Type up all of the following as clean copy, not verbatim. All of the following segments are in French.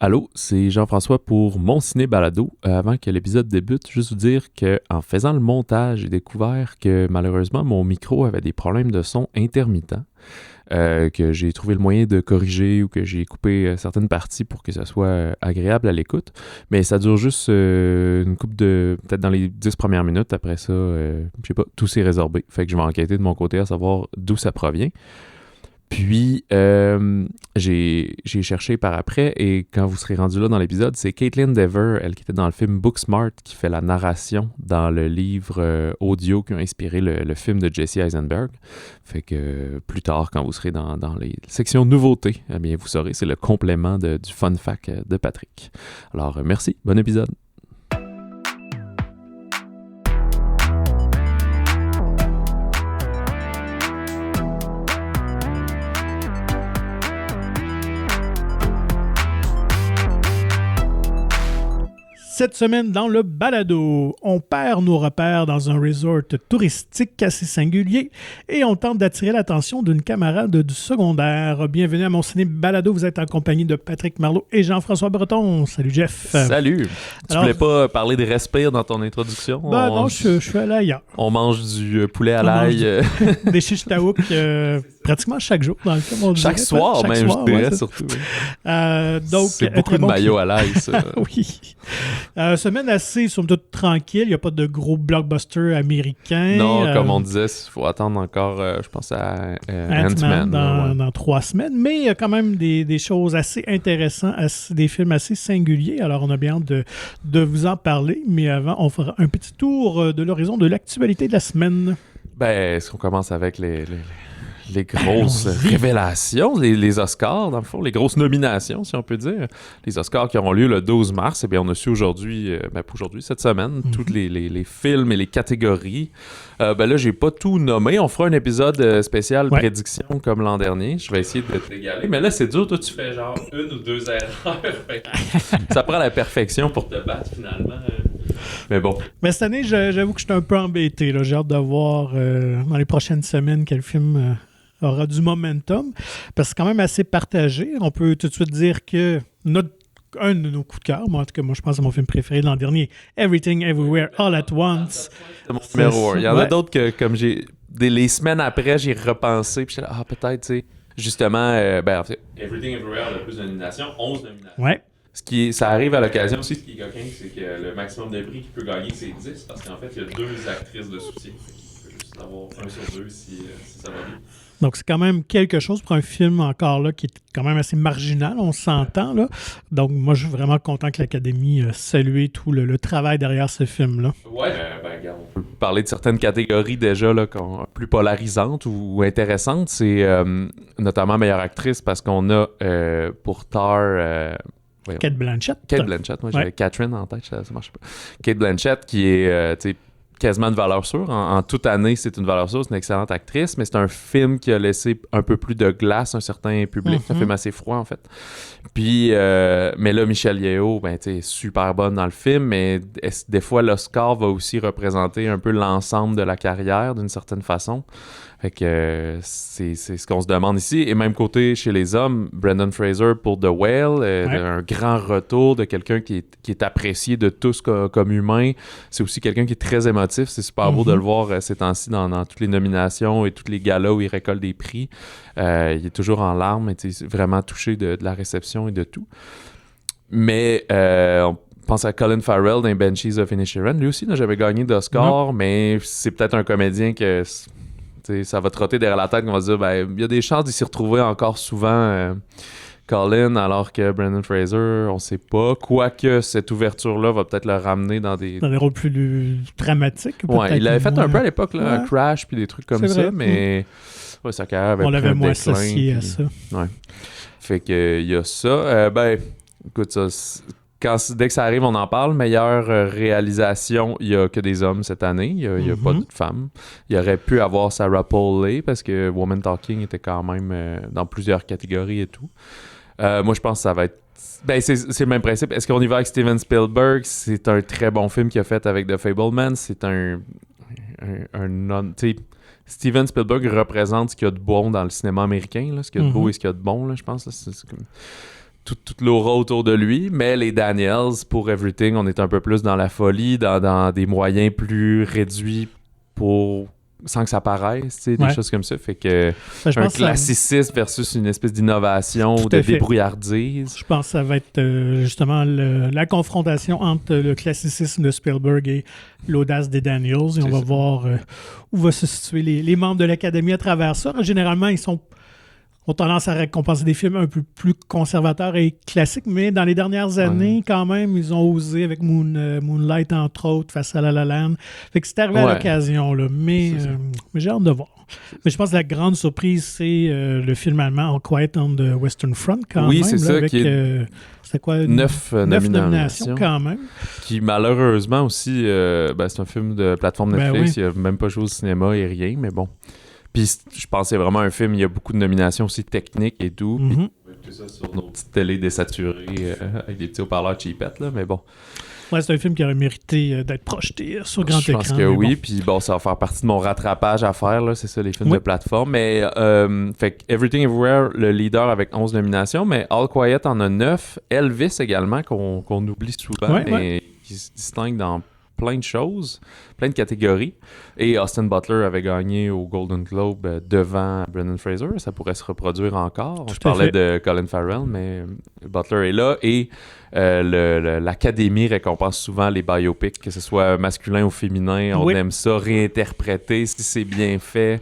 Allô, c'est Jean-François pour Mon Ciné Balado. Avant que l'épisode débute, juste vous dire qu'en faisant le montage, j'ai découvert que malheureusement mon micro avait des problèmes de son intermittents, que j'ai trouvé le moyen de corriger ou que j'ai coupé certaines parties pour que ça soit agréable à l'écoute. Mais ça dure juste une couple de... peut-être dans les 10 premières minutes. Après ça, je sais pas, tout s'est résorbé. Fait que je vais enquêter de mon côté à savoir d'où ça provient. Puis, j'ai cherché par après, et quand vous serez rendu là dans l'épisode, c'est Kaitlyn Dever, elle qui était dans le film Booksmart, qui fait la narration dans le livre audio qui a inspiré le film de Jesse Eisenberg. Fait que plus tard, quand vous serez dans les sections nouveautés, eh bien, vous saurez, c'est le complément du fun fact de Patrick. Alors, merci, bon épisode. Cette semaine, dans le balado, on perd nos repères dans un resort touristique assez singulier et on tente d'attirer l'attention d'une camarade du secondaire. Bienvenue à mon ciné balado. Vous êtes en compagnie de Patrick Marleau et Jean-François Breton. Salut Jeff. Salut. Tu voulais pas parler de respire dans ton introduction? Non, je suis allé ailleurs. On mange du poulet à l'ail. Des chiches taouk pratiquement chaque jour dans le film. Chaque soir, même, je dirais, surtout. Donc, c'est beaucoup de mayo à l'ail, ça. Oui. Semaine assez, somme toute, tranquille. Il n'y a pas de gros blockbusters américains. Non, comme on disait, il faut attendre encore, je pense, à Ant-Man. Dans 3 semaines. Mais il y a quand même des choses assez intéressantes, des films assez singuliers. Alors, on a bien hâte de vous en parler. Mais avant, on fera un petit tour de l'horizon de l'actualité de la semaine. Ben, est-ce qu'on commence avec les grosses révélations, les Oscars, dans le fond, les grosses nominations, si on peut dire. Les Oscars qui auront lieu le 12 mars, eh bien, on a su aujourd'hui, pas aujourd'hui, cette semaine, tous les films et les catégories. Là, j'ai pas tout nommé. On fera un épisode spécial prédiction comme l'an dernier. Je vais essayer de te régaler. Mais là, c'est dur. Toi, tu fais genre 1 ou 2 erreurs. Ça prend la perfection pour te battre, finalement. Mais bon. Mais cette année, j'avoue que je suis un peu embêté. Là. J'ai hâte de voir dans les prochaines semaines quel film aura du momentum, parce que c'est quand même assez partagé. On peut tout de suite dire que un de nos coups de cœur, moi, en tout cas, moi, je pense à mon film préféré de l'an dernier, Everything Everywhere All at Once. C'est mon numéro 1. Il y en a d'autres que, comme les semaines après, j'ai repensé, puis j'étais là, peut-être, tu sais, justement, en fait, Everything Everywhere a le plus de nominations, 11 nominations. Ouais. Ça arrive à l'occasion aussi, ce qui est coquin, c'est que le maximum de prix qu'il peut gagner, c'est 10, parce qu'en fait, il y a 2 actrices de soutien. Il peut juste en avoir 1 sur 2 si ça va bien. Donc, c'est quand même quelque chose pour un film encore là qui est quand même assez marginal, on s'entend là. Donc, moi, je suis vraiment content que l'Académie salue tout le travail derrière ce film-là. Ouais, regarde, on peut parler de certaines catégories déjà là, plus polarisantes ou intéressantes. C'est notamment meilleure actrice parce qu'on a pour Tar... Cate Blanchett. Cate Blanchett, moi j'avais Catherine en tête, ça marche pas. Cate Blanchett qui est quasiment une valeur sûre. En toute année, c'est une valeur sûre, c'est une excellente actrice, mais c'est un film qui a laissé un peu plus de glace à un certain public. C'est un film assez froid, en fait. Puis, mais là, Michelle Yeoh, est super bonne dans le film, mais des fois, l'Oscar va aussi représenter un peu l'ensemble de la carrière, d'une certaine façon. Fait que c'est ce qu'on se demande ici. Et même côté chez les hommes, Brendan Fraser pour The Whale, un grand retour de quelqu'un qui est apprécié de tous comme humain. C'est aussi quelqu'un qui est très émotif. C'est super beau de le voir ces temps-ci dans toutes les nominations et tous les galas où il récolte des prix. Il est toujours en larmes, vraiment touché de la réception et de tout. Mais on pense à Colin Farrell dans Banshees of Inisherin. Lui aussi n'a jamais gagné d'Oscar, mais c'est peut-être un comédien que... ça va trotter derrière la tête qu'on va se dire, il y a des chances d'y s'y retrouver encore souvent, Colin, alors que Brendan Fraser, on sait pas. Quoique cette ouverture-là va peut-être le ramener dans des rôles plus dramatiques. Ouais, il l'avait fait un peu à l'époque, là, un Crash puis des trucs comme ça, mais sa carrière avait on l'avait moins déclin, associé à ça. Ouais. Fait que il y a ça. Écoute, ça... Dès que ça arrive, on en parle. Meilleure réalisation, il n'y a que des hommes cette année. Il n'y a pas de femmes. Il aurait pu avoir Sarah Polley parce que Woman Talking était quand même dans plusieurs catégories et tout. Moi, je pense que ça va être... c'est le même principe. Est-ce qu'on y va avec Steven Spielberg? C'est un très bon film qu'il a fait avec The Fabelmans. C'est un Steven Spielberg représente ce qu'il y a de bon dans le cinéma américain, là, ce qu'il y a de beau et ce qu'il y a de bon, là, je pense. Là, c'est comme... toute l'aura autour de lui, mais les Daniels, pour Everything, on est un peu plus dans la folie, dans des moyens plus réduits sans que ça paraisse, tu sais, des choses comme ça. Fait que je un pense classicisme versus une espèce d'innovation ou de débrouillardise. Je pense que ça va être justement la confrontation entre le classicisme de Spielberg et l'audace des Daniels. Et on va voir où va se situer les membres de l'Académie à travers ça. Généralement, ont tendance à récompenser des films un peu plus conservateurs et classiques, mais dans les dernières années, quand même, ils ont osé avec Moonlight, entre autres, face à La La Land. Fait que c'est arrivé à l'occasion, là. Mais j'ai hâte de voir. Mais je pense que la grande surprise, c'est le film allemand All Quiet on the Western Front, quand même. Oui, c'est ça. Avec, c'est quoi? 9 nominations quand même. Qui, malheureusement aussi, c'est un film de plateforme Netflix. Il n'a même pas joué au cinéma et rien, mais bon. Puis je pense que c'est vraiment un film, il y a beaucoup de nominations aussi techniques et tout. Puis on peut écouter ça sur nos petites télés désaturées avec des petits haut-parleurs cheapettes, là, mais bon. Ouais, c'est un film qui aurait mérité d'être projeté sur grand écran. Je pense que oui, puis bon, ça va faire partie de mon rattrapage à faire, là, c'est ça, les films de plateforme. Mais, fait que Everything Everywhere, le leader avec 11 nominations, mais All Quiet en a 9. Elvis également, qu'on oublie souvent, mais qui se distingue dans plein de choses, plein de catégories. Et Austin Butler avait gagné au Golden Globe devant Brendan Fraser. Ça pourrait se reproduire encore. Je parlais de Colin Farrell, mais Butler est là. Et l'Académie récompense souvent les biopics, que ce soit masculin ou féminin. On aime ça, réinterpréter si c'est bien fait.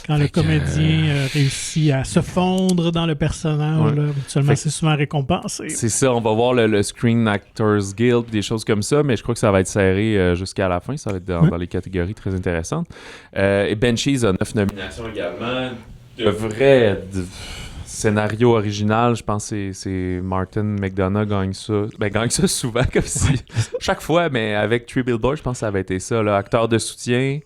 Quand le comédien réussit à se fondre dans le personnage, habituellement, c'est souvent récompensé. C'est ça, on va voir le Screen Actors Guild, des choses comme ça, mais je crois que ça va être serré jusqu'à la fin. Ça va être dans les catégories très intéressantes. Et Banshees a 9 nominations également. De vrai scénario original, je pense que c'est Martin McDonagh gagne ça. Ben, gagne ça souvent, comme si... Chaque fois, mais avec Three Billboards, je pense que ça avait été ça. Là. Acteur de soutien...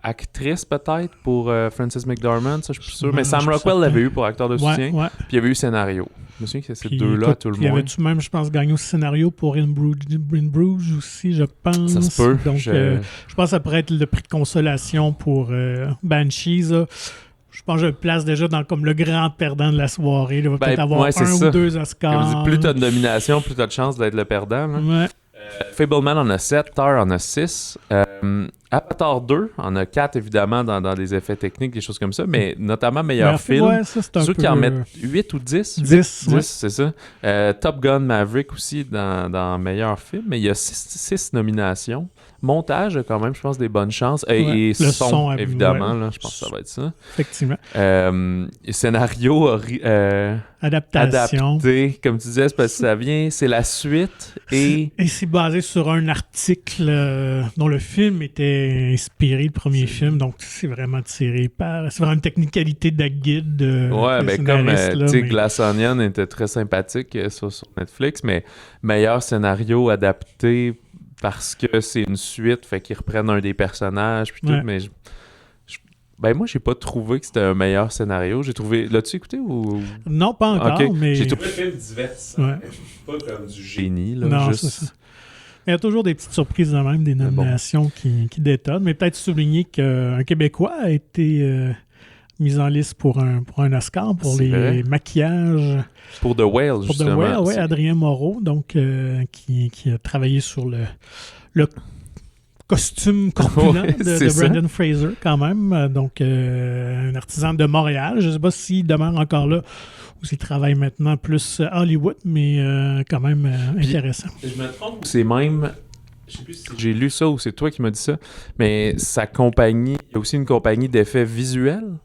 Actrice peut-être pour Frances McDormand, ça je suis sûr. Mais Sam Rockwell l'avait eu pour acteur de soutien. Puis il y avait eu scénario. Je me souviens que c'est ces deux-là, tout le monde. Il y avait-tu même, je pense, gagné au scénario pour In Bruges aussi, je pense. Ça se peut. Donc, je pense que ça pourrait être le prix de consolation pour Banshees. Là. Je pense que je le place déjà dans comme le grand perdant de la soirée. Il va peut-être avoir ou deux Oscars. Plus t'as de nominations, plus t'as de chances d'être le perdant. Là. Fableman en a 7, Tar en a 6. Avatar 2 en a 4, évidemment, dans des effets techniques, des choses comme ça, mais notamment meilleur film. Ouais, ça, c'est un peu... qui en mettent 8 ou 10? 10, c'est ça. Top Gun Maverick aussi dans meilleur film, mais il y a 6 nominations. Montage, quand même, je pense, des bonnes chances. Et le son évidemment, là, je pense que ça va être ça. Effectivement. Scénario adaptation. Adapté, comme tu disais, c'est parce que ça vient, c'est la suite. Et c'est basé sur un article dont le film était inspiré du premier film, donc c'est vraiment tiré par... C'est vraiment une technicalité de la guide. Comme tu sais, Glass Onion était très sympathique sur Netflix, mais meilleur scénario adapté parce que c'est une suite, fait qu'ils reprennent un des personnages, puis tout, mais moi, j'ai pas trouvé que c'était un meilleur scénario. J'ai trouvé... L'as-tu écouté ou... Non, pas encore, mais... J'ai trouvé le film divertissant. Pas comme du génie, là. Non, c'est ça. Il y a toujours des petites surprises de même, des nominations qui détonnent, mais peut-être souligner qu'un Québécois a été mis en liste pour un Oscar pour les maquillages. Pour The Whale, justement. Pour The Whale, oui, Adrien Moreau, donc, qui a travaillé sur le costume corpulent de Brendan Fraser, quand même. Donc, un artisan de Montréal. Je ne sais pas s'il demeure encore là ou s'il travaille maintenant plus Hollywood, mais quand même intéressant. Je me trompe, c'est même... Je sais plus si j'ai lu ça ou c'est toi qui m'as dit ça, mais sa compagnie, il y a aussi une compagnie d'effets visuels?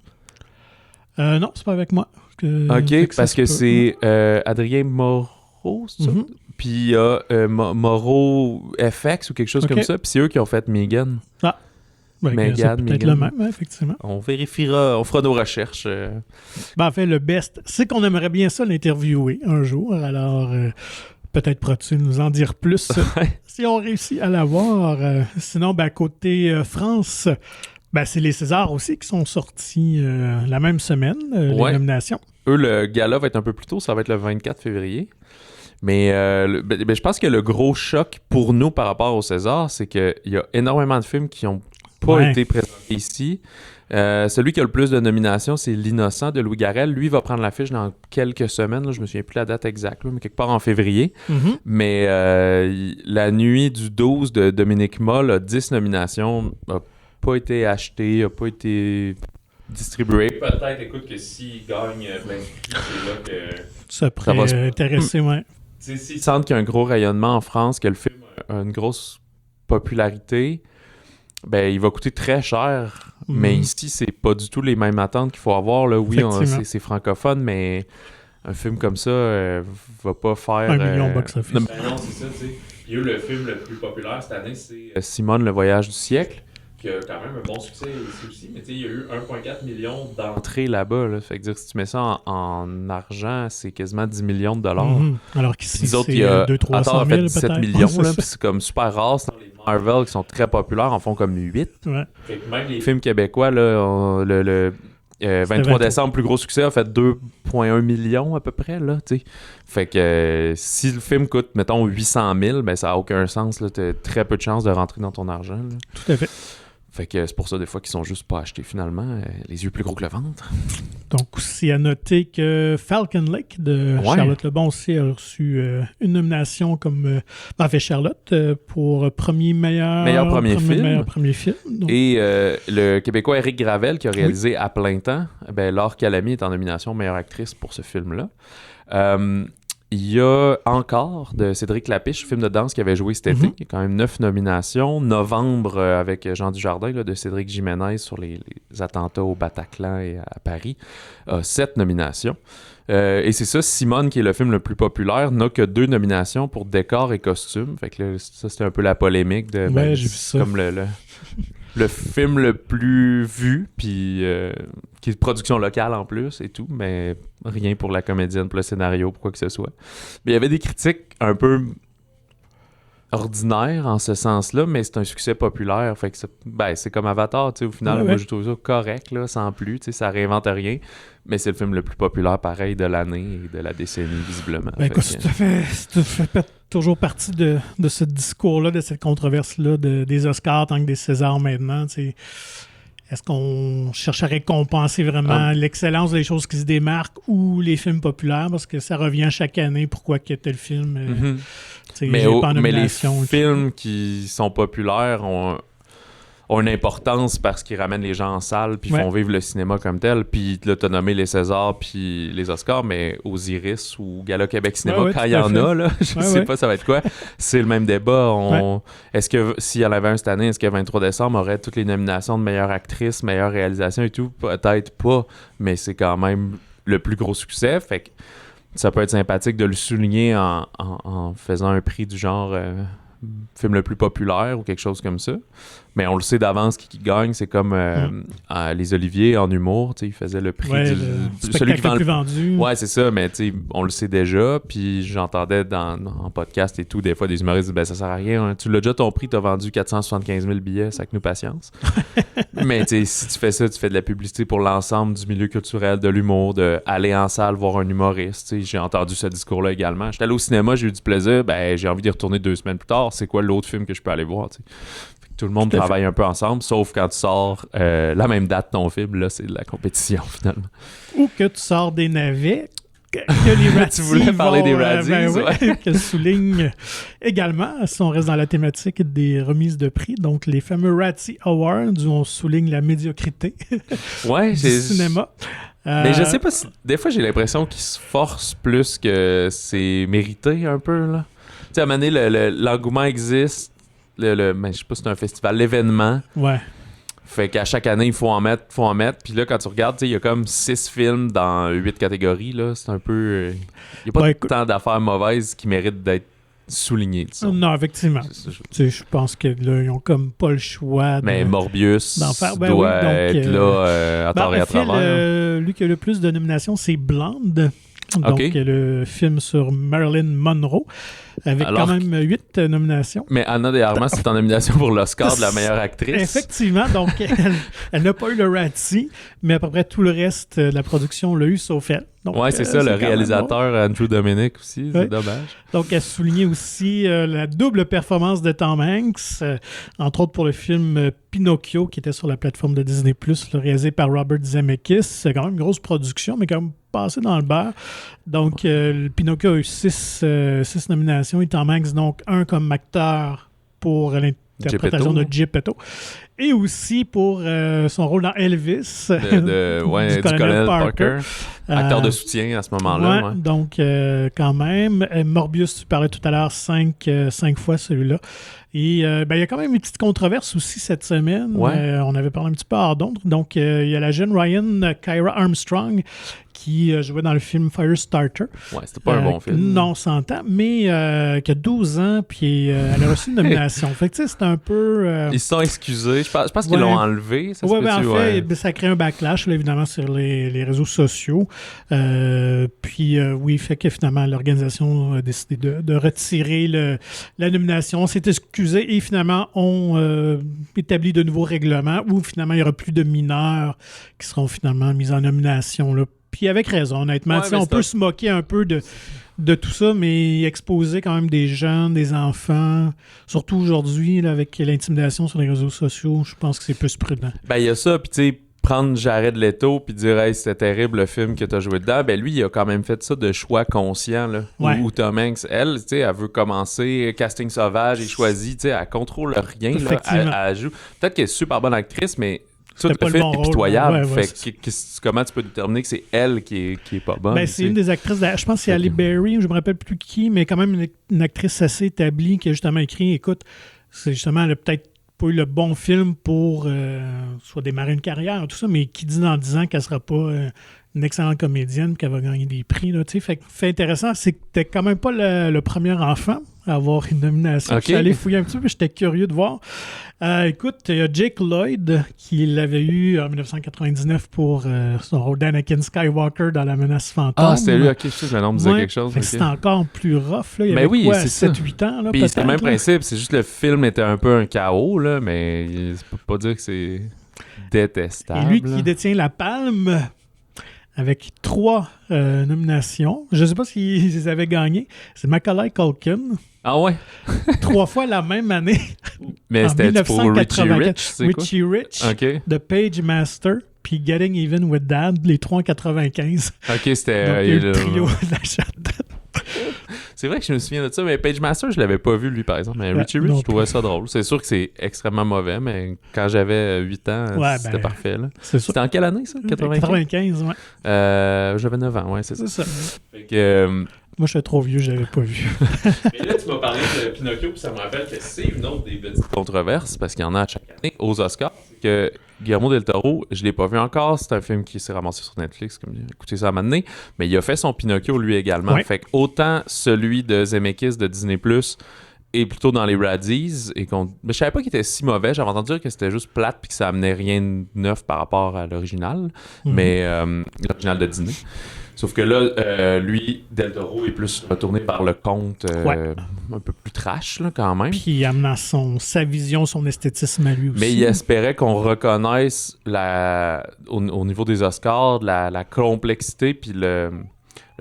Non, c'est pas avec moi. Parce que c'est Adrien Moreau, c'est ça? Puis il y a Moreau FX ou quelque chose comme ça, puis c'est eux qui ont fait Megan. Ah, Megan, peut-être le même, effectivement. On vérifiera, on fera nos recherches. En fait, le best, c'est qu'on aimerait bien ça l'interviewer un jour, alors... Peut-être pourras-tu nous en dire plus si on réussit à l'avoir. Sinon, côté France, c'est les Césars aussi qui sont sortis la même semaine, les nominations. Eux, le gala va être un peu plus tôt, ça va être le 24 février. Mais je pense que le gros choc pour nous par rapport aux Césars, c'est qu'il y a énormément de films qui n'ont pas été présentés ici. Celui qui a le plus de nominations, c'est L'Innocent de Louis Garrel. Lui, il va prendre l'affiche dans quelques semaines. Là, je me souviens plus la date exacte, là, mais quelque part en février. Mhm. Mais La Nuit du 12 de Dominique Moll a 10 nominations. N'a pas été acheté, n'a pas été distribué. Peut-être, écoute, que s'il gagne plein de prix, c'est là que... Ça pourrait va se- intéresser, ouais. S'ils sentent qu'il y a un gros rayonnement en France, que le film a une grosse popularité, ben il va coûter très cher. Mais ici, c'est pas du tout les mêmes attentes qu'il faut avoir. Là. Oui, c'est francophone, mais un film comme ça va pas faire... 1 million box-office. Non, c'est ça, tu sais. Il y a eu le film le plus populaire cette année, c'est Simone, le voyage du siècle, qui a quand même un bon succès ici aussi. Mais tu sais, il y a eu 1,4 million d'entrées là-bas. Là. Fait que dire, si tu mets ça en argent, c'est quasiment 10 millions de dollars. Mhm. Alors qu'ici, Les autres, c'est il y a 200-300 000 fait 17 peut-être. millions. Ouais, Là, c'est puis c'est comme super rare. C'est dans les Marvel qui sont très populaires, en font comme 8. Ouais. Fait que même les films québécois, là, le 23 décembre, plus gros succès, a fait 2,1 millions à peu près. Là, t'sais. Fait que si le film coûte, mettons, 800 000, ben, ça n'a aucun sens. Tu as très peu de chances de rentrer dans ton argent. Là. Tout à fait. Fait que c'est pour ça des fois qu'ils sont juste pas achetés finalement, les yeux plus gros que le ventre. Donc aussi à noter que Falcon Lake de Charlotte Lebon aussi a reçu une nomination comme Charlotte pour meilleur premier film. Donc... Et le Québécois Éric Gravel qui a réalisé À plein temps, ben Laure Calamy est en nomination meilleure actrice pour ce film-là. Il y a encore de Cédric Lapiche, film de danse qui avait joué cet été. Il y a quand même 9 nominations. Novembre avec Jean Dujardin là, de Cédric Jiménez sur les attentats au Bataclan et à Paris. 7 nominations. Et c'est ça, Simone, qui est le film le plus populaire, n'a que 2 nominations pour décor et costume. Fait que là, ça, c'était un peu la polémique de j'ai vu ça. Comme le film le plus vu, puis qui est de production locale en plus et tout, mais rien pour la comédienne, pour le scénario, pour quoi que ce soit. Mais il y avait des critiques un peu ordinaires en ce sens-là, mais c'est un succès populaire, fait que c'est comme Avatar, tu sais, au final, moi je trouve ça correct, là, sans plus, tu sais, ça réinvente rien, mais c'est le film le plus populaire, pareil, de l'année et de la décennie, visiblement. Écoute, ça fait toujours partie de ce discours-là, de cette controverse-là des Oscars tant que des Césars maintenant, tu sais. Est-ce qu'on cherche à récompenser vraiment l'excellence des choses qui se démarquent ou les films populaires? Parce que ça revient chaque année, pourquoi que tel film mais les films qui sont populaires ont une importance parce qu'ils ramènent les gens en salle puis font vivre le cinéma comme tel. Puis là, t'as nommé les Césars puis les Oscars, mais aux Iris ou Gala Québec Cinéma, quand il y en a, là, je sais pas ça va être quoi, c'est le même débat. Est-ce que s'il y en avait un cette année, est-ce que 23 décembre aurait toutes les nominations de meilleure actrice, meilleure réalisation et tout? Peut-être pas, mais c'est quand même le plus gros succès. Fait que ça peut être sympathique de le souligner en faisant un prix du genre film le plus populaire ou quelque chose comme ça. Mais on le sait d'avance qui gagne. C'est comme les Oliviers en humour. Ils faisaient le prix celui qui vend le plus vendu. Ouais, c'est ça. Mais on le sait déjà. Puis j'entendais en podcast et tout, des fois, des humoristes disent ça sert à rien. Hein. Tu l'as déjà ton prix, tu as vendu 475 000 billets. Ça que nous patience. Mais si tu fais ça, tu fais de la publicité pour l'ensemble du milieu culturel, de l'humour, d'aller en salle voir un humoriste. J'ai entendu ce discours-là également. J'étais allé au cinéma, j'ai eu du plaisir. J'ai envie d'y retourner 2 semaines plus tard. C'est quoi l'autre film que je peux aller voir? Tout le monde travaille un peu ensemble, sauf quand tu sors la même date ton film, là, c'est de la compétition, finalement. Ou que tu sors des navets, que les Razzies tu voulais parler des Razzies, que souligne également, si on reste dans la thématique des remises de prix, donc les fameux Razzie Awards, où on souligne la médiocrité du cinéma. Mais je sais pas si... Des fois, j'ai l'impression qu'ils se forcent plus que c'est mérité, un peu, là. Tu sais, à un moment donné, l'engouement existe, mais je sais pas si c'est un festival, l'événement. Ouais. Fait qu'à chaque année, il faut en mettre. Puis là, quand tu regardes, il y a comme 6 films dans 8 catégories. Là. C'est un peu... Il n'y a pas tant d'affaires mauvaises qui méritent d'être soulignées. Non, effectivement. Je pense que là, ils ont comme pas le choix mais Morbius d'en faire. doit être là à tort et à travers. Lui qui a le plus de nominations, c'est Blonde. Donc, OK. le film sur Marilyn Monroe, avec Alors quand même 8 nominations. Mais Anna de Armas, c'est en nomination pour l'Oscar de la meilleure actrice. Effectivement, donc elle n'a pas eu le Razzie, mais à peu près tout le reste de la production l'a eu, sauf elle. Donc, Ouais, c'est ça, le quand même réalisateur Andrew Dominic aussi, c'est Ouais. dommage. Donc, elle a souligné aussi la double performance de Tom Hanks, entre autres pour le film Pinocchio, qui était sur la plateforme de Disney+, réalisé par Robert Zemeckis. C'est quand même une grosse production, mais quand même passé dans le beurre. Donc, le Pinocchio a eu 6 nominations, et Tom Hanks, donc, un comme acteur pour l'interprétation Geppetto. de Geppetto, et aussi pour son rôle dans Elvis, Du colonel Parker. Acteur de soutien à ce moment-là. Ouais. Donc, quand même. Morbius, tu parlais tout à l'heure, 5 fois celui-là. Et il y a quand même une petite controverse aussi cette semaine. Ouais. On avait parlé un petit peu hors d'onde. Donc, il y a la jeune Ryan Kyra Armstrong qui jouait dans le film Firestarter. Ouais, c'était pas un bon film. Non, on s'entend, mais qui a 12 ans, puis elle a reçu une nomination. Fait que, tu sais, c'est un peu... Ils se sont excusés. Je pense qu'ils Ouais. l'ont enlevé. Ça se Oui, peut-tu, en fait, ça crée un backlash, là, évidemment, sur les réseaux sociaux. Oui, fait que finalement, l'organisation a décidé de retirer la nomination. On s'est excusé et finalement, on établit de nouveaux règlements où finalement, il n'y aura plus de mineurs qui seront finalement mis en nomination, là. Puis avec raison, honnêtement. Ouais, On peut se moquer un peu de tout ça, mais exposer quand même des jeunes, des enfants, surtout aujourd'hui, là, avec l'intimidation sur les réseaux sociaux, je pense que c'est plus prudent. Ben, il y a ça, puis tu sais, prendre Jared Leto puis dire « Hey, c'était terrible le film que t'as joué dedans », ben lui, il a quand même fait ça de choix conscient, là. Ouais. Où Tom Hanks, elle, tu sais, elle veut commencer casting sauvage et choisit, tu sais, elle contrôle rien, là. Effectivement. Elle joue. Peut-être qu'elle est super bonne actrice, mais tout C'était pas le le film bon est rôle. pitoyable. Ouais, Fait comment tu peux déterminer que c'est elle qui est pas bonne? Ben, c'est une des actrices, je pense que c'est Halle Berry, je me rappelle plus qui, mais quand même une actrice assez établie qui a justement écrit, écoute, c'est justement, elle a peut-être pas eu le bon film pour soit démarrer une carrière, tout ça, mais qui dit dans 10 ans qu'elle sera pas une excellente comédienne, qu'elle va gagner des prix, là, tu sais. Fait que fait intéressant, c'est que t'es quand même pas le premier enfant à avoir une nomination. Ok. Je suis allé fouiller un petit peu, j'étais curieux de voir. Écoute, il y a Jake Lloyd qui l'avait eu en 1999 pour son rôle d'Anakin Skywalker dans La Menace fantôme. Ah, c'était lui, ok, je sais que le nom me disait Ouais, quelque chose. fait que ok. c'était encore plus rough. Là. Il y Mais avait oui, quoi, c'est ça. 7-8 ans, là, Puis c'est le peut-être, même là. principe, c'est juste le film était un peu un chaos, là, mais ça peut pas dire que c'est détestable. Et lui qui détient la palme avec 3 nominations. Je ne sais pas s'ils les avaient gagnées. C'est Macaulay Culkin. Ah ouais? 3 fois la même année. Mais en c'était pour Richie 1984. Rich, c'est quoi? Richie Rich, Ok. The Page Master, puis Getting Even with Dad, les 3 en 95. Ok, c'était... Donc, il y a eu le trio de la chatte. C'est vrai que je me souviens de ça, mais Page Master, je l'avais pas vu, lui, par exemple. Mais Ouais, Richie Rich, non je trouvais ça drôle. C'est sûr que c'est extrêmement mauvais, mais quand j'avais 8 ans, Ouais, c'était ben, parfait, là. C'est ça. C'était en quelle année, ça? 95? 95, ouais. J'avais 9 ans, ouais, c'est ça. C'est ça. Fait que... Moi, je suis trop vieux, je l'avais pas vu. Mais là, tu m'as parlé de Pinocchio, puis ça me rappelle que c'est une autre des petites controverses, parce qu'il y en a à chaque année aux Oscars, c'est que Guillermo del Toro, je l'ai pas vu encore, c'est un film qui s'est ramassé sur Netflix, comme écoutez ça à un moment donné, mais il a fait son Pinocchio lui également. Ouais. Fait que autant celui de Zemeckis de Disney+, et plutôt dans les Razzies, mais je savais pas qu'il était si mauvais, j'avais entendu dire que c'était juste plate puis que ça amenait rien de neuf par rapport à l'original, mais l'original de Disney. Sauf que là, lui, Del Toro est plus retourné vers le conte un peu plus trash, là, quand même. Puis amenant sa vision, son esthétisme à lui aussi. Mais il espérait qu'on reconnaisse au niveau des Oscars la complexité puis le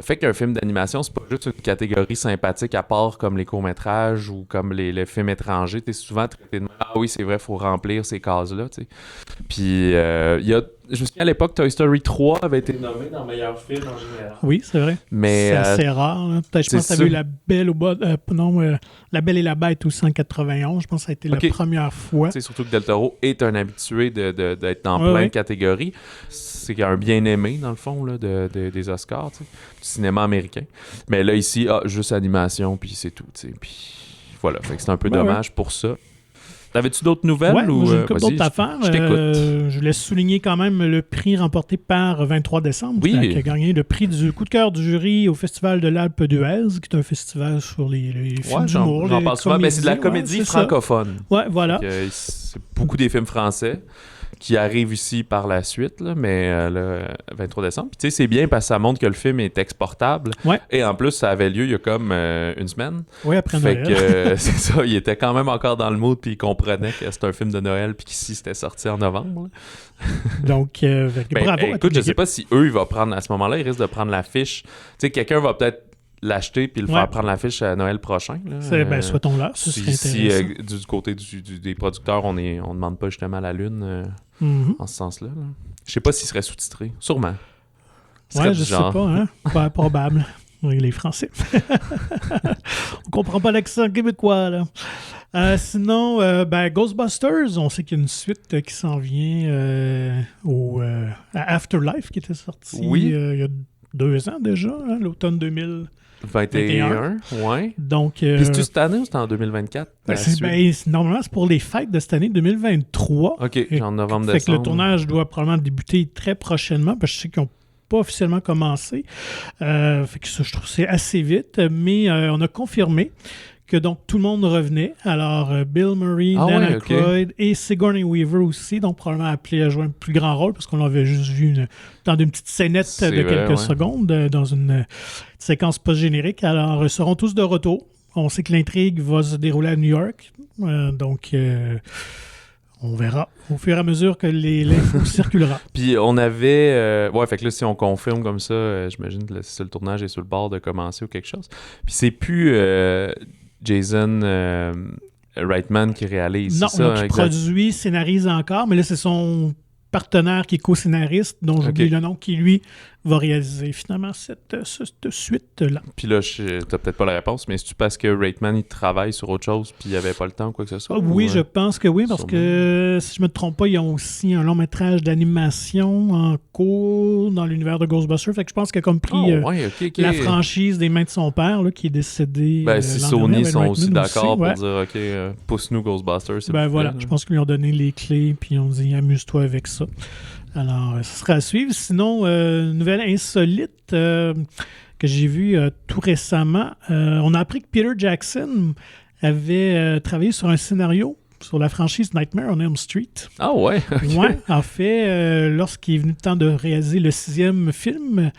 fait qu'un film d'animation, c'est pas juste une catégorie sympathique à part comme les courts-métrages ou comme les films étrangers. T'es souvent traité de ah oui, c'est vrai, faut remplir ces cases-là, tu sais. Puis je me souviens à l'époque, Toy Story 3 avait été nommé dans meilleur film en général. Oui, c'est vrai. Mais c'est assez rare. Hein. Peut-être, je pense que c'est tu avais eu ça. La Belle au bas, La Belle et la Bête aussi en 91. Je pense que ça a été Ok. la première fois. Tu sais, surtout que Del Toro est un habitué d'être dans Ouais, plein de ouais. catégories. C'est un bien-aimé, dans le fond, là, des Oscars, tu sais, du cinéma américain. Mais là, ici, juste animation, puis c'est tout, tu sais. Puis voilà, fait que c'est un peu Ouais, dommage pour ça. T'avais-tu d'autres nouvelles? Ouais, ou, moi, j'ai une couple vas-y, d'autres affaires. je t'écoute. Je voulais souligner quand même le prix remporté par 23 décembre, Oui. qui a gagné le prix du coup de cœur du jury au Festival de l'Alpe d'Huez, qui est un festival sur les films Ouais, d'humour. j'en les parle souvent, mais c'est de la comédies, comédie ouais, c'est ça. francophone. Ouais, voilà. C'est beaucoup des films français qui arrive ici par la suite, là, mais le 23 décembre. Puis tu sais, c'est bien parce que ça montre que le film est exportable. Ouais. Et en plus, ça avait lieu il y a comme une semaine. Oui, après Fait Noël. que c'est ça, il était quand même encore dans le mood, puis il comprenait que c'était un film de Noël, puis qu'ici c'était sorti en novembre. Donc, bravo. à toute Écoute, je sais l'équipe. pas si eux, ils vont prendre, à ce moment-là, ils risquent de prendre l'affiche. Tu sais, quelqu'un va peut-être l'acheter puis le Ouais. faire prendre l'affiche à Noël prochain. Là. Souhaitons-là. Ce serait Si intéressant. du côté des producteurs, on demande pas justement la lune Mhm. en ce sens-là. Là. Je sais pas s'il serait sous-titré. Sûrement. Ce serait Ouais, du je sais genre. pas, hein? Pas probable. Oui, les Français. On comprend pas l'accent québécois, là. Sinon, Ghostbusters, on sait qu'il y a une suite qui s'en vient à Afterlife qui était sorti Oui. il y a 2 ans déjà, hein, l'automne 2021. 21, ouais. Donc, Puis c'est-tu cette année ou c'était en 2024? la suite? Normalement, c'est pour les fêtes de cette année 2023. OK, genre novembre, Fait que décembre. le tournage doit probablement débuter très prochainement, parce que je sais qu'ils n'ont pas officiellement commencé. Fait que ça, je trouve que c'est assez vite. Mais on a confirmé que donc tout le monde revenait. Alors, Bill Murray, Ah Dan ouais, ok. Aykroyd et Sigourney Weaver aussi, donc probablement appelé à jouer un plus grand rôle, parce qu'on l'avait juste vu dans une petite scénette C'est de vrai, quelques ouais. secondes, dans une séquence post-générique. Alors, ils seront tous de retour. On sait que l'intrigue va se dérouler à New York. Donc, on verra au fur et à mesure que l'info circulera. Puis on avait... ouais, fait que là, si on confirme comme ça, j'imagine que le tournage est sur le bord de commencer ou quelque chose. Puis c'est plus Jason Reitman qui réalise, Non, c'est ça? là, qui exact? produit, scénarise encore, mais là, c'est son partenaire qui est co-scénariste, dont j'oublie Ok. le nom, qui, lui, va réaliser finalement cette suite-là. Puis là, t'as peut-être pas la réponse, mais c'est-tu parce que Reitman, il travaille sur autre chose puis il avait pas le temps ou quoi que ce soit? Oui, ou, je pense que oui, parce sûrement. que, si je me trompe pas, ils ont aussi un long métrage d'animation en cours dans l'univers de Ghostbusters. Fait que je pense qu'il a comme pris ouais, ok. la franchise des mains de son père, là, qui est décédé. Ben, si l'an Sony dernier, avec sont aussi Reitman d'accord ouais. pour dire, OK, pousse-nous Ghostbusters, s'il Ben vous plaît, voilà, là. je pense qu'ils lui ont donné les clés, puis ils ont dit amuse-toi avec ça. Alors, ce sera à suivre. Sinon, nouvelle insolite que j'ai vue tout récemment, on a appris que Peter Jackson avait travaillé sur un scénario sur la franchise Nightmare on Elm Street. Ah ouais? ok. Ouais, en fait, lorsqu'il est venu le temps de réaliser le 6e film,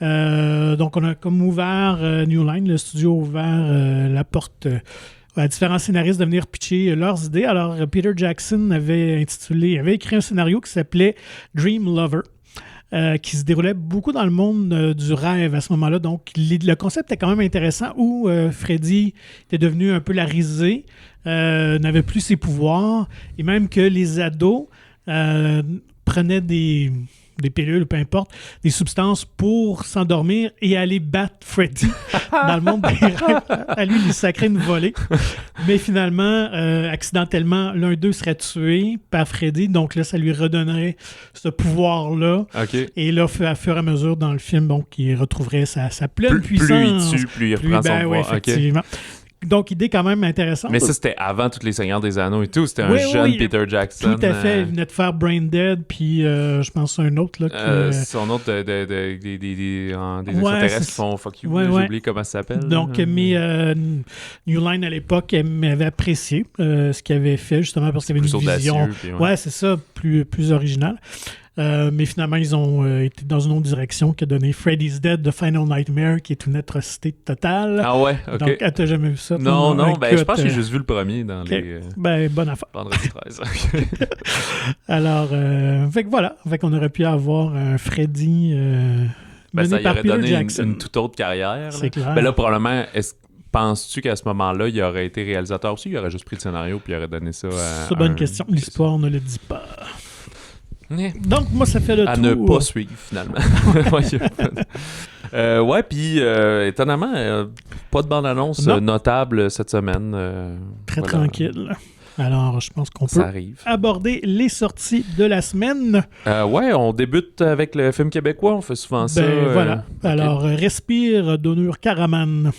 donc on a comme ouvert New Line, le studio a ouvert la porte à différents scénaristes de venir pitcher leurs idées. Alors, Peter Jackson avait écrit un scénario qui s'appelait Dream Lover, qui se déroulait beaucoup dans le monde du rêve à ce moment-là. Donc, le concept est quand même intéressant où Freddy était devenu un peu la risée, n'avait plus ses pouvoirs, et même que les ados prenaient des pilules, peu importe, des substances pour s'endormir et aller battre Freddy dans le monde des rêves. À lui, il sacrait une volée. Mais finalement, accidentellement, l'un d'eux serait tué par Freddy. Donc là, ça lui redonnerait ce pouvoir-là. OK. Et là, à fur et à mesure dans le film, donc, il retrouverait sa pleine puissance. Plus il tue, plus il reprend son pouvoir. OK. effectivement. Donc, idée quand même intéressante. Mais ça, c'était avant tous les Seigneurs des Anneaux et tout. C'était un Oui, jeune oui, Peter Jackson. Tout à fait. Il venait de faire Brain Dead, puis je pense un autre. Là, Son autre des Ouais, extraterrestres c'est- qui font fuck you. Ouais, J'ai ouais. oublié comment ça s'appelle. Donc, mais New Line, à l'époque, avait apprécié ce qu'il avait fait, justement, parce qu'il avait plus une vision. audacieux. Puis, Ouais, c'est ça, plus original. Mais finalement, ils ont été dans une autre direction qui a donné Freddy's Dead, The Final Nightmare, qui est une atrocité totale. Ah ouais, OK. Donc, t'as jamais vu ça? non, toi? ben, je Écoute, pense que j'ai juste vu le premier dans ok. les Ben, bonne affaire. Vendredi 13. Alors, fait que voilà. Fait qu'on aurait pu avoir un Freddy Ben, mené ça y par aurait Peter donné Jackson. une toute autre carrière. là. C'est clair. Ben là, probablement, penses-tu qu'à ce moment-là, il aurait été réalisateur aussi? Il aurait juste pris le scénario puis il aurait donné ça à... C'est une bonne question. L'histoire ne le dit pas. Ouais. Donc, moi, ça fait le À tour. ne pas suivre, finalement. Ouais, puis étonnamment, pas de bande-annonce Non. notable cette semaine. Très voilà. tranquille. Alors, je pense qu'on Ça peut arrive. aborder les sorties de la semaine. Ouais, on débute avec le film québécois. On fait souvent ça. Voilà. ok. Alors, Respire d'Onur Karaman.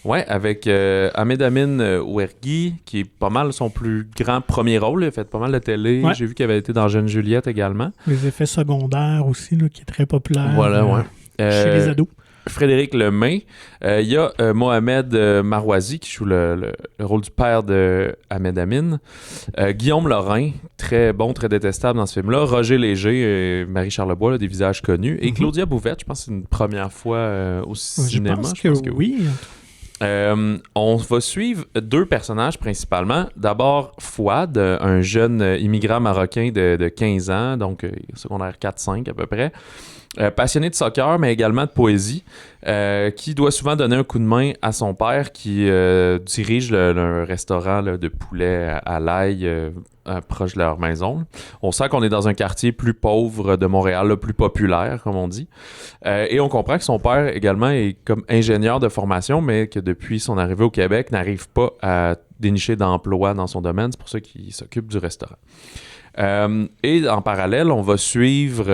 Ouais, avec Ahmed Amin Ouergui, qui est pas mal son plus grand premier rôle. Il a fait pas mal de télé. Ouais. J'ai vu qu'il avait été dans Jeune Juliette également. Les effets secondaires aussi, là, qui est très populaire Voilà, ouais. chez les ados. Frédéric Lemay. Il y a Mohamed Marouazi qui joue le rôle du père de Ahmed Amin. Guillaume Lorrain, très bon, très détestable dans ce film-là. Roger Léger, Marie Charlebois, là, des visages connus. Et Claudia Bouvette, je pense que c'est une première fois au cinéma. Je pense que oui. On va suivre 2 personnages principalement. D'abord, Fouad, un jeune immigrant marocain de 15 ans, donc secondaire 4-5 à peu près. Passionné de soccer, mais également de poésie, qui doit souvent donner un coup de main à son père qui dirige un restaurant là, de poulet à l'ail proche de leur maison. On sent qu'on est dans un quartier plus pauvre de Montréal, là, plus populaire, comme on dit. Et on comprend que son père également est comme ingénieur de formation, mais que depuis son arrivée au Québec, n'arrive pas à dénicher d'emploi dans son domaine. C'est pour ça qu'il s'occupe du restaurant. Et en parallèle, on va suivre,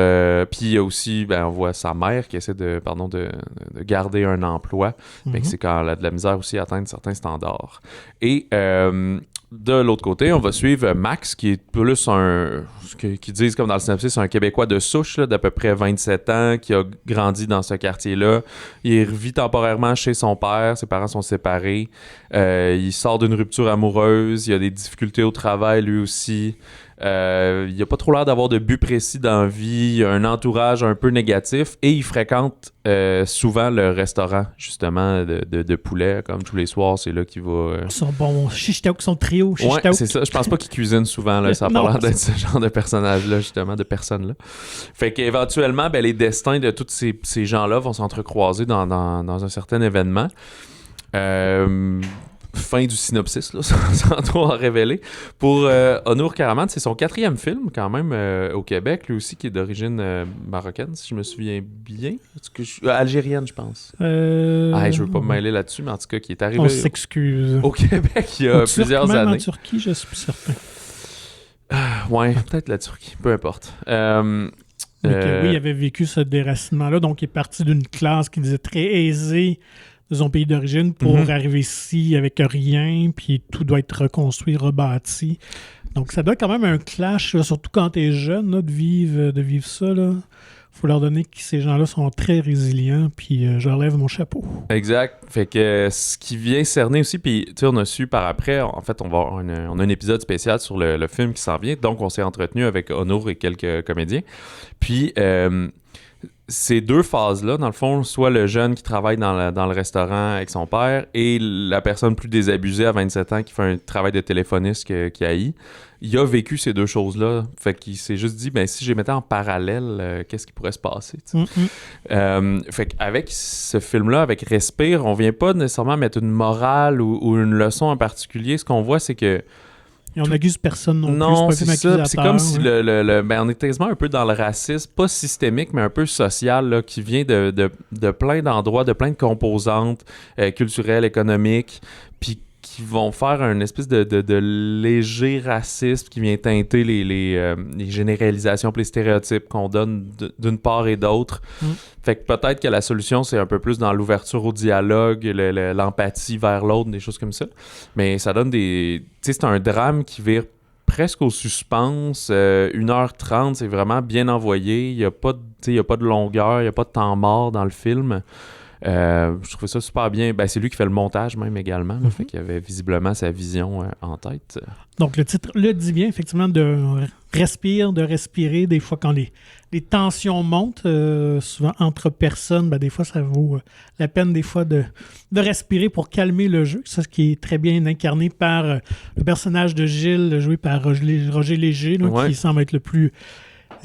puis il y a aussi, on voit sa mère qui essaie de garder un emploi, mais que c'est quand elle a de la misère aussi à atteindre certains standards. Et de l'autre côté, on va suivre Max, qui est plus qui disent comme dans le synopsis, c'est un Québécois de souche là, d'à peu près 27 ans, qui a grandi dans ce quartier-là. Il vit temporairement chez son père, ses parents sont séparés. Il sort d'une rupture amoureuse, il a des difficultés au travail lui aussi. Il a pas trop l'air d'avoir de but précis dans la vie, il a un entourage un peu négatif et il fréquente souvent le restaurant justement de poulet, comme tous les soirs, c'est là qu'il va... Son bon chichtaouk, son trio chichtaouk. Ouais, c'est ça, je pense pas qu'il cuisine souvent, là. Ça a pas l'air d'être ce genre de personnage-là, justement, de personnes-là. Fait qu'éventuellement, les destins de tous ces gens-là vont s'entrecroiser dans un certain événement. Fin du synopsis, là, sans trop en révéler. Pour Honour Karaman, c'est son 4e film, quand même, au Québec, lui aussi, qui est d'origine marocaine, si je me souviens bien. Algérienne, je pense. Je veux pas me mêler là-dessus, mais en tout cas, qui est arrivé... On s'excuse. Au Québec, il y a plusieurs années. En Turquie, je suis plus certain. Ouais, peut-être la Turquie, peu importe. Oui, il avait vécu ce déracinement-là, donc il est parti d'une classe qui disait très aisée de son pays d'origine pour arriver ici avec rien, puis tout doit être reconstruit, rebâti. Donc ça doit être quand même un clash, là, surtout quand t'es jeune, là, de vivre ça. Il faut leur donner que ces gens-là sont très résilients, puis je leur lève mon chapeau. Exact. Fait que ce qui vient cerner aussi, puis tu sais, on a su par après, en fait, on a un épisode spécial sur le film qui s'en vient, donc on s'est entretenu avec Honour et quelques comédiens. Puis... ces 2 phases-là, dans le fond, soit le jeune qui travaille dans le restaurant avec son père et la personne plus désabusée à 27 ans qui fait un travail de téléphoniste qui haït, il a vécu ces 2 choses-là. Fait qu'il s'est juste dit, si je les mettais en parallèle, qu'est-ce qui pourrait se passer? Fait qu'avec ce film-là, avec Respire, on vient pas nécessairement mettre une morale ou une leçon en particulier. Ce qu'on voit, c'est que et on n'accuse personne non plus. Non, c'est ça. C'est comme si on est quasiment un peu dans le racisme, pas systémique, mais un peu social, là, qui vient de plein d'endroits, de plein de composantes culturelles, économiques, puis qui vont faire une espèce de léger racisme qui vient teinter les généralisations et les stéréotypes qu'on donne d'une part et d'autre. Fait que peut-être que la solution, c'est un peu plus dans l'ouverture au dialogue, l'empathie vers l'autre, des choses comme ça. Mais ça donne des... Tu sais, c'est un drame qui vire presque au suspense. 1h30, c'est vraiment bien envoyé. Il n'y a pas de longueur, il n'y a pas de temps mort dans le film. Je trouvais ça super bien. C'est lui qui fait le montage même également. Là, fait qu'il avait visiblement sa vision en tête. Donc le titre le dit bien, effectivement, de respirer. Des fois, quand les tensions montent, souvent entre personnes, des fois, ça vaut la peine des fois de respirer pour calmer le jeu. Ça, ce qui est très bien incarné par le personnage de Gilles, joué par Roger Léger, là, qui semble être le plus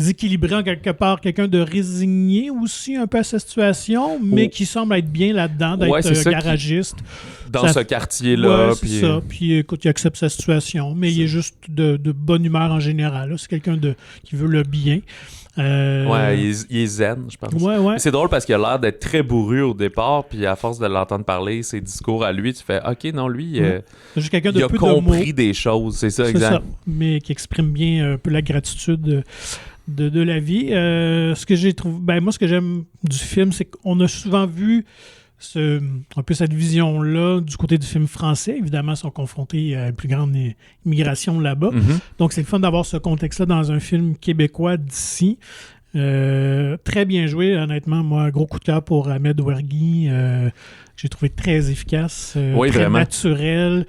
équilibrant quelque part, quelqu'un de résigné aussi un peu à sa situation, mais qui semble être bien là-dedans, d'être garagiste. Dans ce quartier-là. C'est ça. Puis écoute, il accepte sa situation, mais il est juste de bonne humeur en général. Là. C'est quelqu'un qui veut le bien. Il est zen, je pense. Ouais. C'est drôle parce qu'il a l'air d'être très bourru au départ, puis à force de l'entendre parler, ses discours à lui, tu fais « Ok, non, lui, juste quelqu'un il a compris des choses. » C'est ça, exact. Ça, mais qui exprime bien un peu la gratitude de la vie. Ce que j'ai trouvé... moi, ce que j'aime du film, c'est qu'on a souvent vu un peu cette vision-là du côté du film français. Évidemment, ils sont confrontés à une plus grande immigration là-bas. Donc, c'est le fun d'avoir ce contexte-là dans un film québécois d'ici. Très bien joué, honnêtement. Moi, gros coup de cœur pour Ahmed Ouarghi. J'ai trouvé très efficace, Oui, très vraiment. naturel.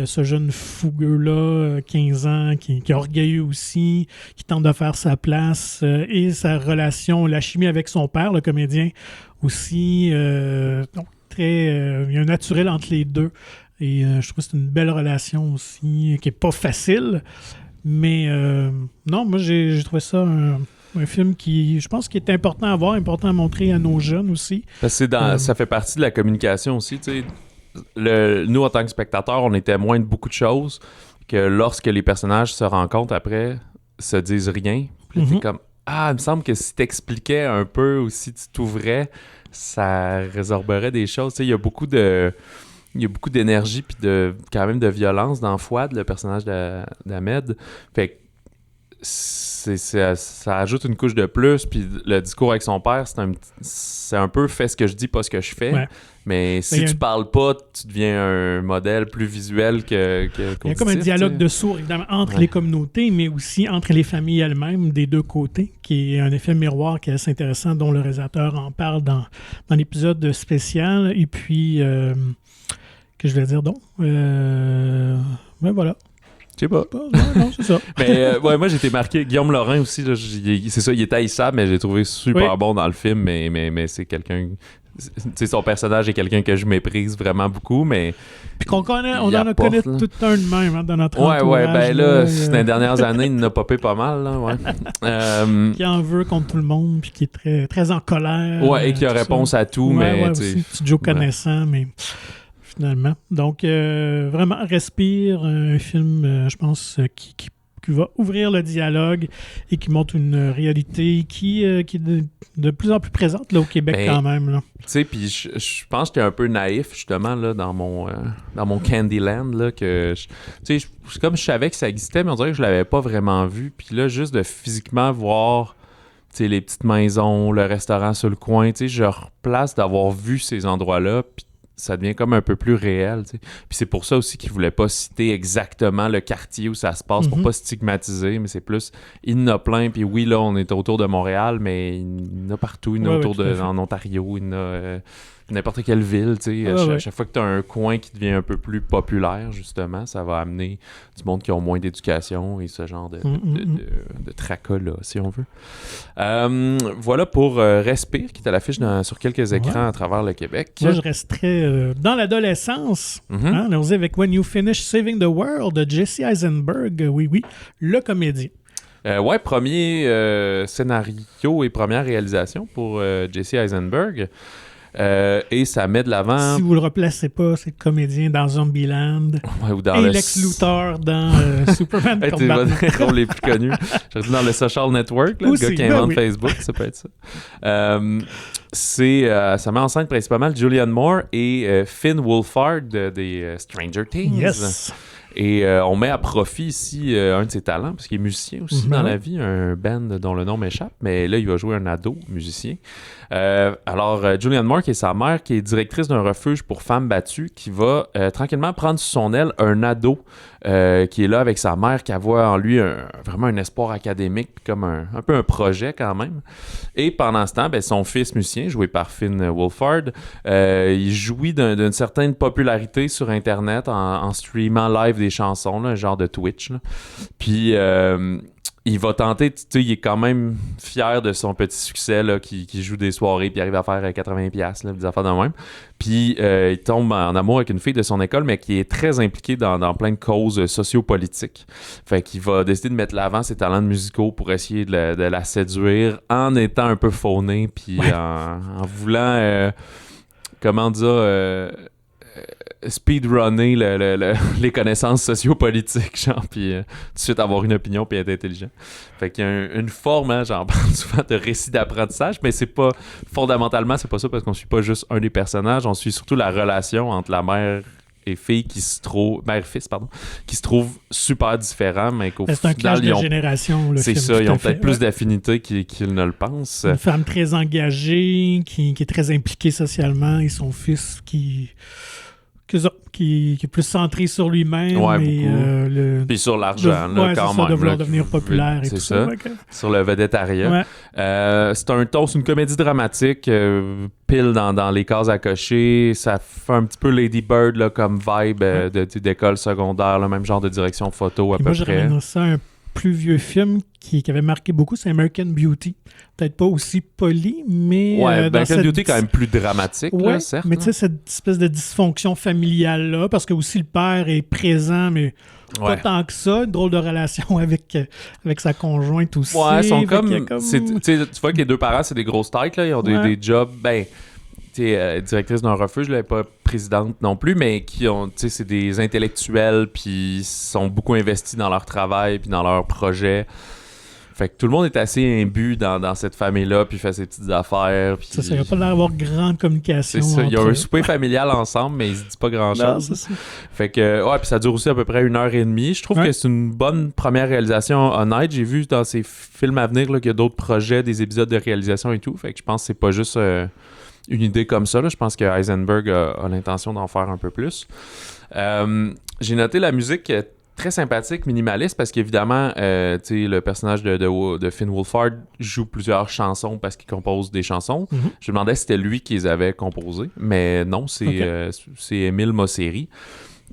Ce jeune fougueux-là, 15 ans, qui est orgueilleux aussi, qui tente de faire sa place. Et sa relation, la chimie avec son père, le comédien, aussi. Donc, il y a un naturel entre les deux. Et je trouve que c'est une belle relation aussi, qui n'est pas facile. Mais non, moi, j'ai trouvé ça un film qui, je pense, qui est important à voir, important à montrer à nos jeunes aussi. Parce que ça fait partie de la communication aussi, tu sais. Nous, en tant que spectateurs, on est témoins de beaucoup de choses que lorsque les personnages se rencontrent après, se disent rien. Puis t'es comme, il me semble que si t'expliquais un peu ou si tu t'ouvrais, ça résorberait des choses. Tu sais, il y a beaucoup d'énergie puis quand même de violence dans Fouad, le personnage d'Ahmed. Fait que ça ajoute une couche de plus, puis le discours avec son père, c'est un peu fais ce que je dis, pas ce que je fais. Ouais. Mais si tu parles pas, tu deviens un modèle plus visuel que il y a comme un dialogue de sourds, évidemment, entre les communautés, mais aussi entre les familles elles-mêmes, des deux côtés, qui est un effet miroir qui est assez intéressant, dont le réalisateur en parle dans l'épisode spécial. Et puis, que je vais dire donc? Ben voilà. Je sais pas. Non, c'est ça. Mais moi j'ai été marqué. Guillaume Laurin aussi, là, c'est ça, il est haïssable, mais j'ai trouvé super bon dans le film, mais c'est quelqu'un. Tu sais, son personnage est quelqu'un que je méprise vraiment beaucoup, mais. Puis on en connaît tout un de même dans notre entourage. Ouais, ben là, dans les dernières années, il en a popé pas mal, là, ouais. Qui en veut contre tout le monde, puis qui est très, très en colère. Ouais, et qui a réponse à tout, mais. Ouais, aussi, petit Joe connaissant, mais. Finalement. Donc, vraiment, Respire, un film, je pense, qui va ouvrir le dialogue et qui montre une réalité qui est de plus en plus présente là, au Québec quand même. Là. Tu sais, puis je pense que j'étais un peu naïf, justement, là, dans mon Candyland, là, que, tu sais, comme je savais que ça existait, mais on dirait que je l'avais pas vraiment vu. Puis là, juste de physiquement voir, tu sais, les petites maisons, le restaurant sur le coin, tu sais, je replace d'avoir vu ces endroits-là, puis ça devient comme un peu plus réel, tu sais. Puis c'est pour ça aussi qu'ils voulaient pas citer exactement le quartier où ça se passe, pour pas stigmatiser, mais c'est plus, il y en a plein, puis oui, là, on est autour de Montréal, mais il y en a partout, il y en a autour en Ontario, il y en a n'importe quelle ville, tu sais. À chaque fois que tu as un coin qui devient un peu plus populaire, justement, ça va amener du monde qui ont moins d'éducation et ce genre de tracas-là, si on veut. Voilà pour Respire, qui est à l'affiche sur quelques écrans à travers le Québec. Moi, je resterais dans l'adolescence. On osait avec When You Finish Saving the World de Jesse Eisenberg. Oui, le comédien. Premier scénario et première réalisation pour Jesse Eisenberg. Et ça met de l'avant. Si vous le replacez pas, c'est le comédien dans Zombieland. Ou dans et Lex Luthor dans Superman contre Batman. C'est les rôles les plus connus. Je suis dans le Social Network, là, le gars qui invente Facebook, ça peut être ça. Ça met en scène principalement Julianne Moore et Finn Wolfhard des Stranger Things. Yes. Et on met à profit ici un de ses talents, parce qu'il est musicien aussi dans la vie, un band dont le nom m'échappe, mais là, il va jouer un ado musicien. Alors, Julianne Moore, qui est sa mère, qui est directrice d'un refuge pour femmes battues, qui va tranquillement prendre sous son aile un ado qui est là avec sa mère, qui voit en lui vraiment un espoir académique, puis comme un peu un projet quand même. Et pendant ce temps, son fils musicien, joué par Finn Wolfhard, il jouit d'une certaine popularité sur Internet en streamant live des chansons, là, un genre de Twitch. Là. Puis il va tenter, tu sais, il est quand même fier de son petit succès, là, qui joue des soirées, puis arrive à faire 80$, là, des affaires de même. Puis il tombe en amour avec une fille de son école, mais qui est très impliquée dans plein de causes sociopolitiques. Fait qu'il va décider de mettre l'avant ses talents musicaux pour essayer de la séduire en étant un peu fauné, puis en voulant, comment dire... speedrunner les connaissances sociopolitiques, genre, puis tout de suite avoir une opinion puis être intelligent. Fait qu'il y a une forme, hein, j'en parle souvent, de récit d'apprentissage, mais c'est pas, fondamentalement, c'est pas ça, parce qu'on suit pas juste un des personnages, on suit surtout la relation entre la mère et fille mère-fils, qui se trouvent super différents, mais qu'au final, c'est un clash de génération. C'est film, ça, ils ont peut-être plus d'affinité qu'ils ne le pensent. Une femme très engagée, qui est très impliquée socialement, et son fils qui qui est plus centré sur lui-même. Ouais, et, beaucoup. Puis sur l'argent, là, quand même. De vouloir là, devenir populaire et tout ça. Okay. Sur le vedettariat. Ouais. C'est une comédie dramatique, pile dans les cases à cocher. Ça fait un petit peu Lady Bird là, comme vibe d'école secondaire, le même genre de direction photo à peu près. Moi, je ramène ça à un plus vieux film qui avait marqué beaucoup, c'est American Beauty. Peut-être pas aussi poli, mais... Ouais, American Beauty est quand même plus dramatique, là, certes. Mais tu sais, cette espèce de dysfonction familiale-là, parce que aussi le père est présent, mais pas tant que ça. Une drôle de relation avec sa conjointe aussi. Ouais, ils sont comme... Tu vois que les deux parents, c'est des grosses têtes, là. Ils ont des jobs... directrice d'un refuge, elle n'est pas présidente non plus, mais qui ont, c'est des intellectuels, puis sont beaucoup investis dans leur travail, puis dans leurs projets. Fait que tout le monde est assez imbu dans cette famille-là, puis fait ses petites affaires. Puis... Ça n'a pas l'air d'avoir grande communication. C'est ça, il y a un souper familial ensemble, mais ils se disent pas grand-chose. Non, c'est ça. Fait que, puis ça dure aussi à peu près 1h30. Je trouve que c'est une bonne première réalisation honnête. J'ai vu dans ces films à venir là, qu'il y a d'autres projets, des épisodes de réalisation et tout. Fait que je pense que c'est pas juste... une idée comme ça, là. Je pense que Eisenberg a l'intention d'en faire un peu plus. J'ai noté la musique très sympathique, minimaliste, parce qu'évidemment, le personnage de Finn Wolfhard joue plusieurs chansons parce qu'il compose des chansons. Mm-hmm. Je me demandais si c'était lui qui les avait composées, mais non, c'est Émile Mosseri.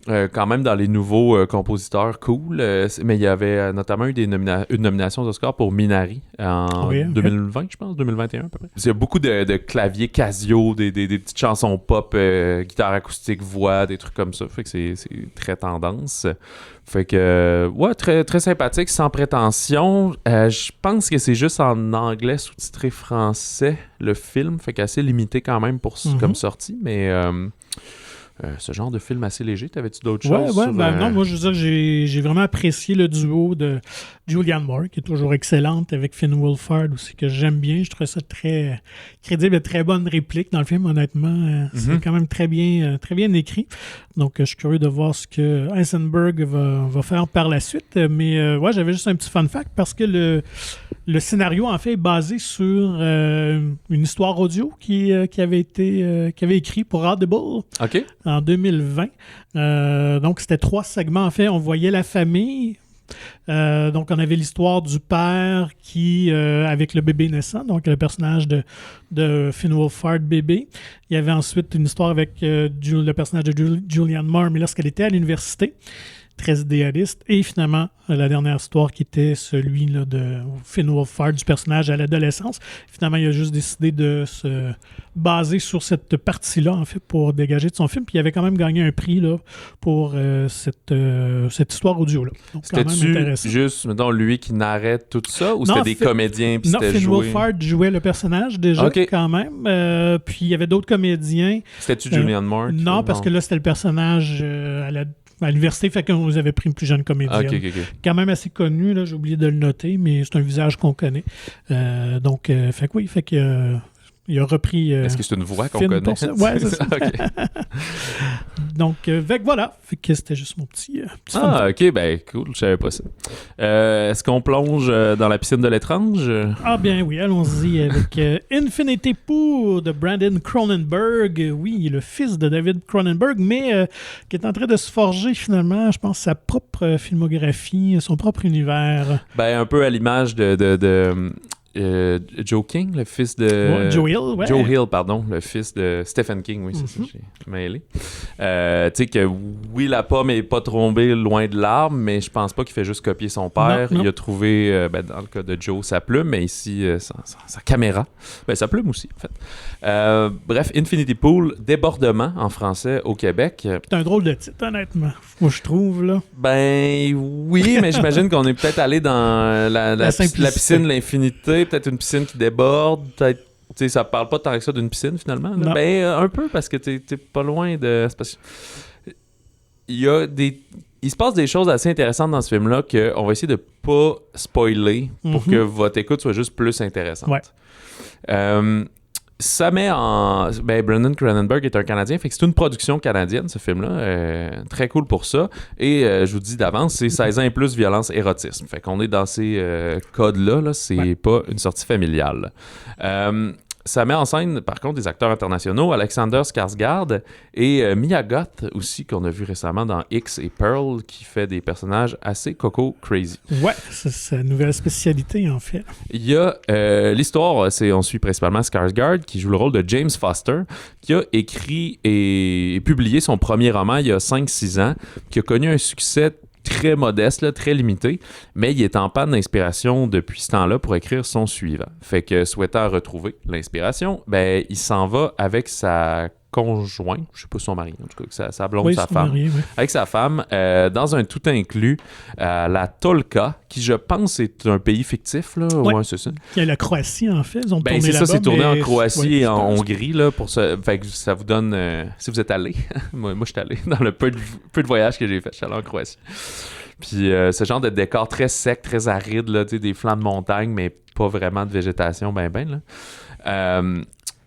Quand même dans les nouveaux compositeurs cool, mais il y avait notamment eu une nomination aux Oscars pour Minari en 2020, je pense, 2021 à peu près. Il y a beaucoup de claviers Casio, des petites chansons pop, guitare acoustique, voix, des trucs comme ça. Fait que c'est très tendance. Fait que, très, très sympathique, sans prétention. Je pense que c'est juste en anglais sous-titré français, le film. Fait qu'assez limité quand même comme sortie, mais... ce genre de film assez léger, t'avais-tu d'autres choses? Non, moi je veux dire, j'ai vraiment apprécié le duo de Julianne Moore, qui est toujours excellente, avec Finn Wolfhard aussi, que j'aime bien. Je trouve ça très crédible et très bonne réplique dans le film, honnêtement. C'est quand même très bien écrit. Donc, je suis curieux de voir ce que Eisenberg va faire par la suite. Mais j'avais juste un petit fun fact, parce que le scénario, en fait, est basé sur une histoire audio qui avait écrit pour Audible en 2020. Donc, c'était 3 segments. En fait, on voyait la famille. Donc, on avait l'histoire du père qui, avec le bébé naissant, donc le personnage de Finn Wolfhard bébé. Il y avait ensuite une histoire avec le personnage de Julianne Moore, mais lorsqu'elle était à l'université. Très idéaliste. Et finalement, la dernière histoire qui était celui là, de Finn Wolfhard, du personnage à l'adolescence. Finalement, il a juste décidé de se baser sur cette partie-là, en fait, pour dégager de son film. Puis il avait quand même gagné un prix là, pour cette histoire audio-là. Donc, c'était-tu juste, mettons, lui qui narrait tout ça, ou c'était des comédiens, puis c'était Finn Wolfhard jouait le personnage déjà, quand même. Puis il y avait d'autres comédiens. C'était-tu Julianne Moore? Non, parce que là, c'était le personnage à l'université, fait qu'on vous avait pris une plus jeune comédienne. Okay. Quand même assez connue, là, j'ai oublié de le noter, mais c'est un visage qu'on connaît. Fait que il a repris... Est-ce que c'est une voix qu'on connaît? Oui, c'est ça. Donc, voilà. Fait que c'était juste mon petit OK, ben cool, je savais pas ça. Est-ce qu'on plonge dans la piscine de l'étrange? Ah bien oui, allons-y avec Infinity Pool de Brandon Cronenberg. Oui, le fils de David Cronenberg, mais qui est en train de se forger finalement, je pense, sa propre filmographie, son propre univers. Ben, un peu à l'image de Joe King, le fils de... Joe Hill, Joe Hill, pardon, le fils de Stephen King, oui, c'est ça, j'ai mêlé. Tu sais que, oui, la pomme n'est pas tombée loin de l'arbre, mais je pense pas qu'il fait juste copier son père. Non. Il a trouvé, dans le cas de Joe, sa plume, mais ici, sa caméra. Ben, sa plume aussi, en fait. Bref, Infinity Pool, débordement en français au Québec. C'est un drôle de titre, honnêtement. Moi, je trouve, là. Ben, oui, mais j'imagine qu'on est peut-être allé dans la piscine, l'infinité, peut-être une piscine qui déborde, peut-être, tu sais, ça parle pas tant que ça d'une piscine finalement. Là. Ben, un peu, parce que t'es pas loin de... Il se passe des choses assez intéressantes dans ce film-là qu'on va essayer de pas spoiler pour que votre écoute soit juste plus intéressante. Ouais. Ça met en... Ben, Brandon Cronenberg est un Canadien, fait que c'est une production canadienne, ce film-là. Très cool pour ça. Et je vous dis d'avance, c'est 16 ans et plus, violence, érotisme. Fait qu'on est dans ces codes-là, là, c'est pas une sortie familiale. ça met en scène, par contre, des acteurs internationaux, Alexander Skarsgård et Mia Goth aussi, qu'on a vu récemment dans X et Pearl, qui fait des personnages assez coco crazy. Ouais, c'est sa nouvelle spécialité, en fait. Il y a l'histoire, on suit principalement Skarsgård, qui joue le rôle de James Foster, qui a écrit et publié son premier roman il y a 5-6 ans, qui a connu un succès très modeste, là, très limité, mais il est en panne d'inspiration depuis ce temps-là pour écrire son suivant. Fait que, souhaitant retrouver l'inspiration, ben, il s'en va avec sa conjointe, je sais pas son mari, en tout cas, sa blonde, sa femme, mari, oui. avec sa femme, dans un tout inclus, la Tolka, qui je pense est un pays fictif, là, ouais. Ouais, c'est ça. Il y a la Croatie, en fait, ils ont tourné c'est là-bas. Ça, c'est tourné en Croatie ouais, et en Hongrie, là, fait que ça vous donne, si vous êtes allé, moi je suis allé dans le peu de voyages que j'ai fait, je suis allé en Croatie. Puis ce genre de décor très sec, très aride, là, des flancs de montagne, mais pas vraiment de végétation, ben, là.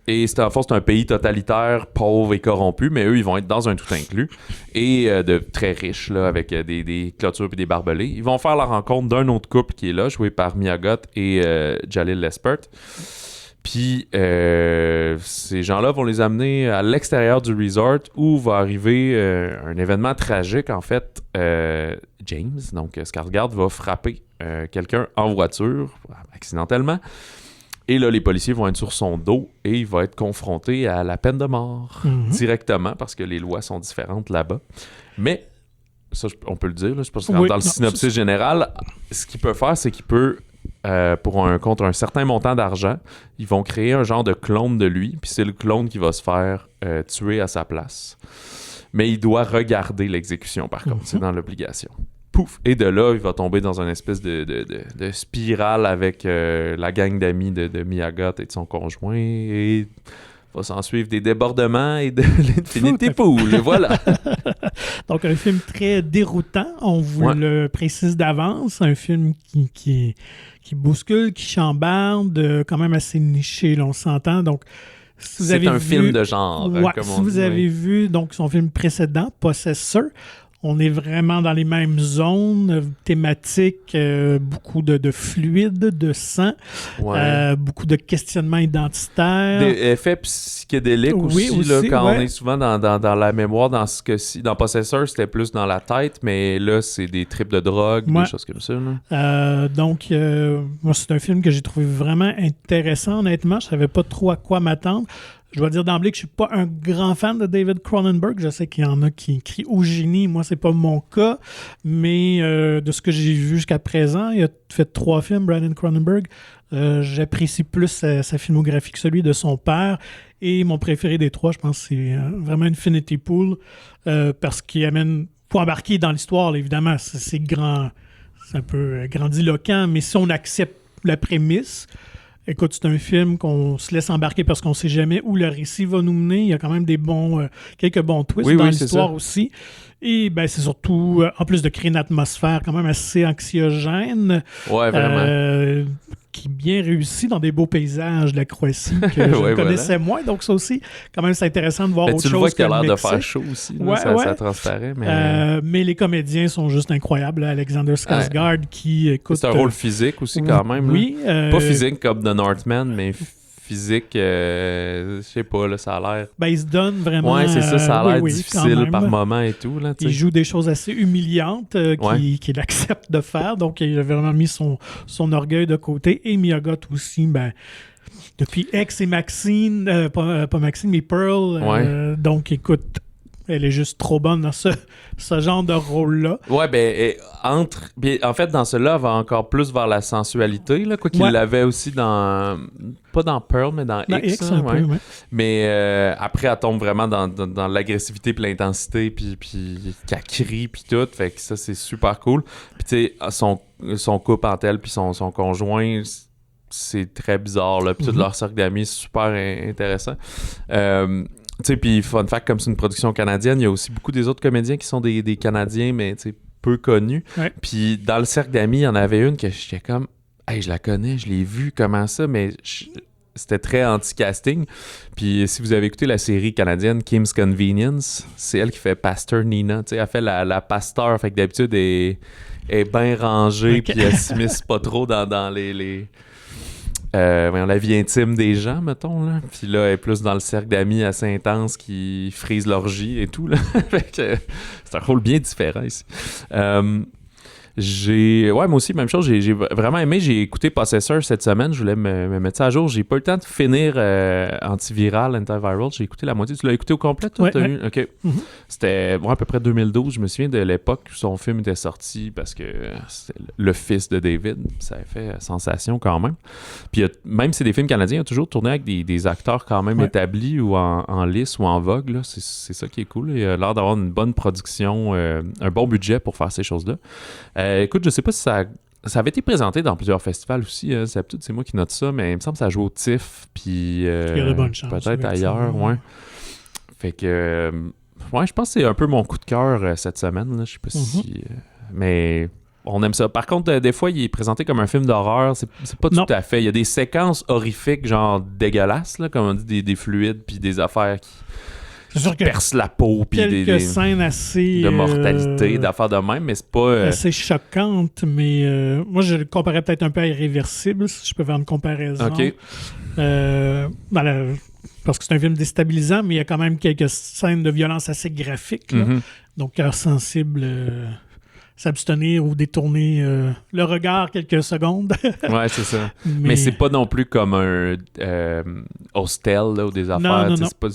Et c'est un pays totalitaire, pauvre et corrompu, mais eux, ils vont être dans un tout inclus et de très riches, là, avec des clôtures et des barbelés. Ils vont faire la rencontre d'un autre couple qui est là, joué par Mia Goth et Jalil Lespert. Puis ces gens-là vont les amener à l'extérieur du resort où va arriver un événement tragique. En fait, James, donc Skarsgård, va frapper quelqu'un en voiture, accidentellement. Et là, les policiers vont être sur son dos et il va être confronté à la peine de mort directement parce que les lois sont différentes là-bas. Mais, ça, on peut le dire, là, je pense que dans le synopsis général, ce qu'il peut faire, c'est qu'il peut, contre un certain montant d'argent, ils vont créer un genre de clone de lui, puis c'est le clone qui va se faire tuer à sa place. Mais il doit regarder l'exécution, par contre, c'est dans l'obligation. Pouf! Et de là, il va tomber dans une espèce de spirale avec la gang d'amis de Mia Goth et de son conjoint. Et va s'en suivre des débordements et de l'Infinity Pool. Voilà! Donc, un film très déroutant, on vous le précise d'avance. Un film qui bouscule, qui chambarde, quand même assez niché, là, on s'entend. Donc, si vous avez vu, film de genre. Ouais, si vous avez vu donc, son film précédent, Possessor, on est vraiment dans les mêmes zones thématiques, beaucoup de fluide, de sang, beaucoup de questionnements identitaires. Des effets psychédéliques aussi là, quand on est souvent dans la mémoire. Dans ce cas-ci, dans Possessor, c'était plus dans la tête, mais là, c'est des trips de drogue, des choses comme ça. Donc, moi, c'est un film que j'ai trouvé vraiment intéressant, honnêtement. Je savais pas trop à quoi m'attendre. Je dois dire d'emblée que je suis pas un grand fan de David Cronenberg. Je sais qu'il y en a qui crient au génie. Moi, c'est pas mon cas. Mais de ce que j'ai vu jusqu'à présent, il a fait 3 films, Brandon Cronenberg. J'apprécie plus sa filmographie que celui de son père. Et mon préféré des 3, je pense, c'est vraiment Infinity Pool. Parce qu'il amène... Pour embarquer dans l'histoire, là, évidemment, c'est grand... C'est un peu grandiloquent. Mais si on accepte la prémisse... Écoute, c'est un film qu'on se laisse embarquer parce qu'on ne sait jamais où le récit va nous mener. Il y a quand même quelques bons twists dans l'histoire aussi. Et ben, c'est surtout, en plus de créer une atmosphère quand même assez anxiogène, vraiment. qui est bien réussi dans des beaux paysages de la Croatie que je connaissais moins. Donc ça aussi, quand même, c'est intéressant de voir autre chose. Tu le vois qu'il a l'air de faire chaud aussi. Ça transparaît. Mais les comédiens sont juste incroyables. Alexander Skarsgård qui, écoute... C'est un rôle physique aussi quand même. Oui. Pas physique comme The Northman, mais physique, je sais pas, là, ça a l'air... Ben, il se donne vraiment... Ouais, c'est ça, ça a l'air difficile par moment et tout. Là, il joue des choses assez humiliantes qu'il accepte de faire, donc il a vraiment mis son orgueil de côté. Et Mia Goth aussi, ben, depuis X et Maxine, pas Maxine, mais Pearl, donc écoute... Elle est juste trop bonne dans ce genre de rôle-là. Ouais, ben, en fait, dans cela, elle va encore plus vers la sensualité, là, quoi qu'il l'avait aussi dans... Pas dans Pearl, mais dans X. Un peu, mais après, elle tombe vraiment dans l'agressivité puis l'intensité, puis qu'elle crie, puis tout. Fait que ça, c'est super cool. Puis tu sais, son couple en tel, puis son conjoint... C'est très bizarre, là. Puis tout leur cercle d'amis, c'est super intéressant. Tu sais, puis fun fact, comme c'est une production canadienne, il y a aussi beaucoup des autres comédiens qui sont des Canadiens, mais tu sais, peu connus. Puis dans le cercle d'amis, il y en avait une que j'étais comme, hey, je la connais, je l'ai vue, comment ça, mais c'était très anti-casting. Puis si vous avez écouté la série canadienne Kim's Convenience, c'est elle qui fait Pasteur Nina. Tu sais, elle fait la pasteur, fait que d'habitude, elle est bien rangée, puis elle s'immisce pas trop dans les la vie intime des gens, mettons, là. Puis là, elle est plus dans le cercle d'amis assez intense qui frisent l'orgie et tout, là. Fait que c'est un rôle bien différent ici. Moi aussi, même chose, j'ai vraiment aimé. J'ai écouté Possessor cette semaine. Je voulais me mettre ça à jour. J'ai pas eu le temps de finir antiviral. J'ai écouté la moitié. Tu l'as écouté au complet, toi? Ouais. OK. Mm-hmm. C'était à peu près 2012. Je me souviens de l'époque où son film était sorti parce que c'est le fils de David. Ça a fait sensation quand même. Puis même si c'est des films canadiens, il a toujours tourné avec des acteurs quand même établis ou en lice ou en vogue. Là. C'est ça qui est cool. Il a l'air d'avoir une bonne production, un bon budget pour faire ces choses-là. Écoute, je sais pas si ça avait été présenté dans plusieurs festivals aussi. C'est moi qui note ça, mais il me semble que ça joue au TIFF, puis il y a de bonnes chances, peut-être ailleurs. Ouais. Fait que, je pense que c'est un peu mon coup de cœur cette semaine. Là. Je sais pas si... mais on aime ça. Par contre, des fois, il est présenté comme un film d'horreur. C'est pas tout à fait. Il y a des séquences horrifiques, genre dégueulasses, là, comme on dit, des fluides, puis des affaires qui... C'est sûr que perce la peau puis des scènes assez de mortalité, d'affaires de même, mais c'est pas assez choquantes, mais moi je le comparais peut-être un peu à Irréversible, si je peux faire une comparaison. OK. Parce que c'est un film déstabilisant, mais il y a quand même quelques scènes de violence assez graphiques. Là. Donc, cœur sensible, s'abstenir ou détourner le regard quelques secondes. Ouais, c'est ça. Mais c'est pas non plus comme un Hostel là, ou des affaires. Non. C'est pas...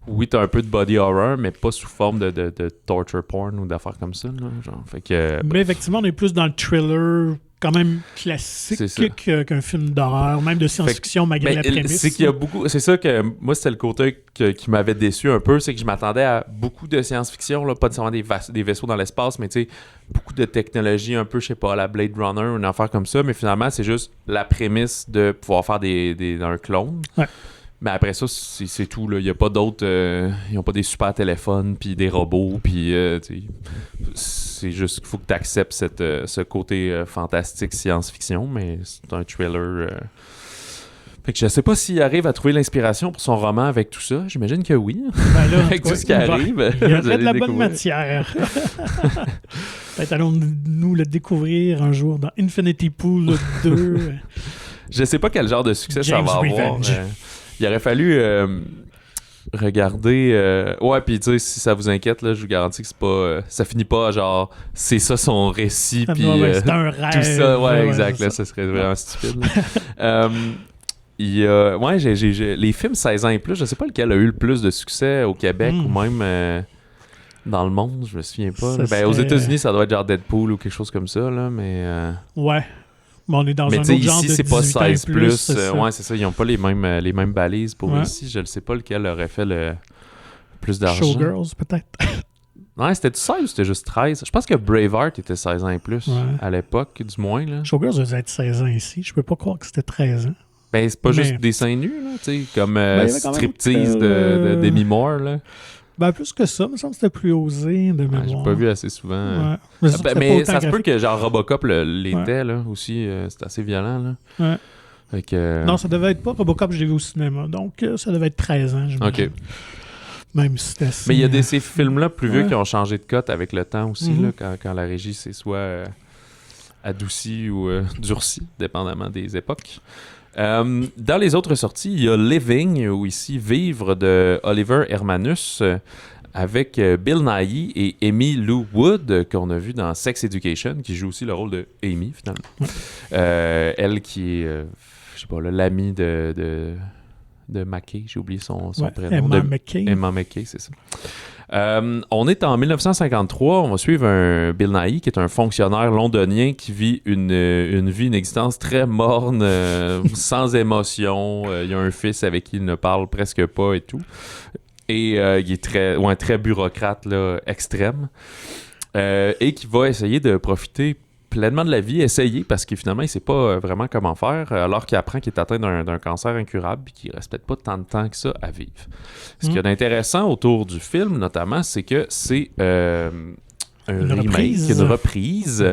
Oui, t'as un peu de body horror, mais pas sous forme de torture porn ou d'affaires comme ça. Là, genre. Fait que, mais effectivement, on est plus dans le thriller quand même classique qu'un film d'horreur, même de science-fiction malgré la prémisse. C'est qu'il y a beaucoup... C'est ça que moi, c'était le côté qui m'avait déçu un peu, c'est que je m'attendais à beaucoup de science-fiction, là, pas nécessairement des vaisseaux dans l'espace, mais tu sais, beaucoup de technologie un peu, je sais pas, la Blade Runner ou une affaire comme ça, mais finalement, c'est juste la prémisse de pouvoir faire un clone. Ouais. Mais après ça, c'est tout. Il n'y a pas d'autres... ils n'ont pas des super téléphones, puis des robots, puis... c'est juste qu'il faut que tu acceptes ce côté fantastique science-fiction, mais c'est un thriller... Fait que je sais pas s'il arrive à trouver l'inspiration pour son roman avec tout ça. J'imagine que oui. Ben là, avec tout ce qui arrive. Il y aurait de la bonne matière. Peut-être allons-nous le découvrir un jour dans Infinity Pool 2. Je sais pas quel genre de succès James ça va avoir. Il aurait fallu regarder... Ouais, puis tu sais, si ça vous inquiète, là, je vous garantis que c'est pas... ça finit pas genre... C'est ça son récit, puis... c'est un rêve. Tout ça, ouais, exact. Là, ça serait vraiment stupide. Il y a... Ouais, j'ai les films 16 ans et plus, je sais pas lequel a eu le plus de succès au Québec ou même dans le monde, je me souviens pas. Aux États-Unis, ça doit être genre Deadpool ou quelque chose comme ça, là, mais... Ouais. Mais on est dans un autre ici, genre de c'est pas 16 plus. c'est ouais, c'est ça. Ils n'ont pas les mêmes balises pour ici. Je ne sais pas lequel aurait fait le plus d'argent. Showgirls, peut-être. Ouais, c'était 16 ou c'était juste 13? Je pense que Braveheart était 16 ans et plus à l'époque, du moins. Là. Showgirls devait être 16 ans ici. Je peux pas croire que c'était 13 ans. Ben, c'est pas juste des seins nus, là, tu sais, comme striptease de Demi Moore, là. Ben, plus que ça, il me semble que c'était plus osé de mémoire. J'ai pas vu assez souvent. Ouais. Mais ça se peut que genre Robocop l'était, là, aussi. C'est assez violent, là. Ouais. Fait que... Non, ça devait être pas Robocop, je l'ai vu au cinéma. Donc, ça devait être 13 ans, j'imagine. OK. Même si c'était assez... Mais il y a ces films-là plus vieux qui ont changé de cote avec le temps aussi, là, quand la régie s'est soit adoucie ou durcie, dépendamment des époques. Dans les autres sorties, il y a Living, ou ici Vivre, de Oliver Hermanus, avec Bill Nighy et Amy Lou Wood, qu'on a vu dans Sex Education, qui joue aussi le rôle de Amy, finalement. Elle qui est, je sais pas, l'amie de McKay, j'ai oublié son prénom. Emma McKay, c'est ça. On est en 1953, on va suivre un Bill Nighy qui est un fonctionnaire londonien qui vit une vie, une existence très morne, sans émotion. Il y a un fils avec qui il ne parle presque pas et tout. Et il est très bureaucrate, là, extrême. Et qui va essayer de profiter pleinement de la vie, parce que finalement, il ne sait pas vraiment comment faire, alors qu'il apprend qu'il est atteint d'un cancer incurable et qu'il ne reste peut-être pas tant de temps que ça à vivre. Ce qu'il y a d'intéressant autour du film, notamment, c'est que c'est une reprise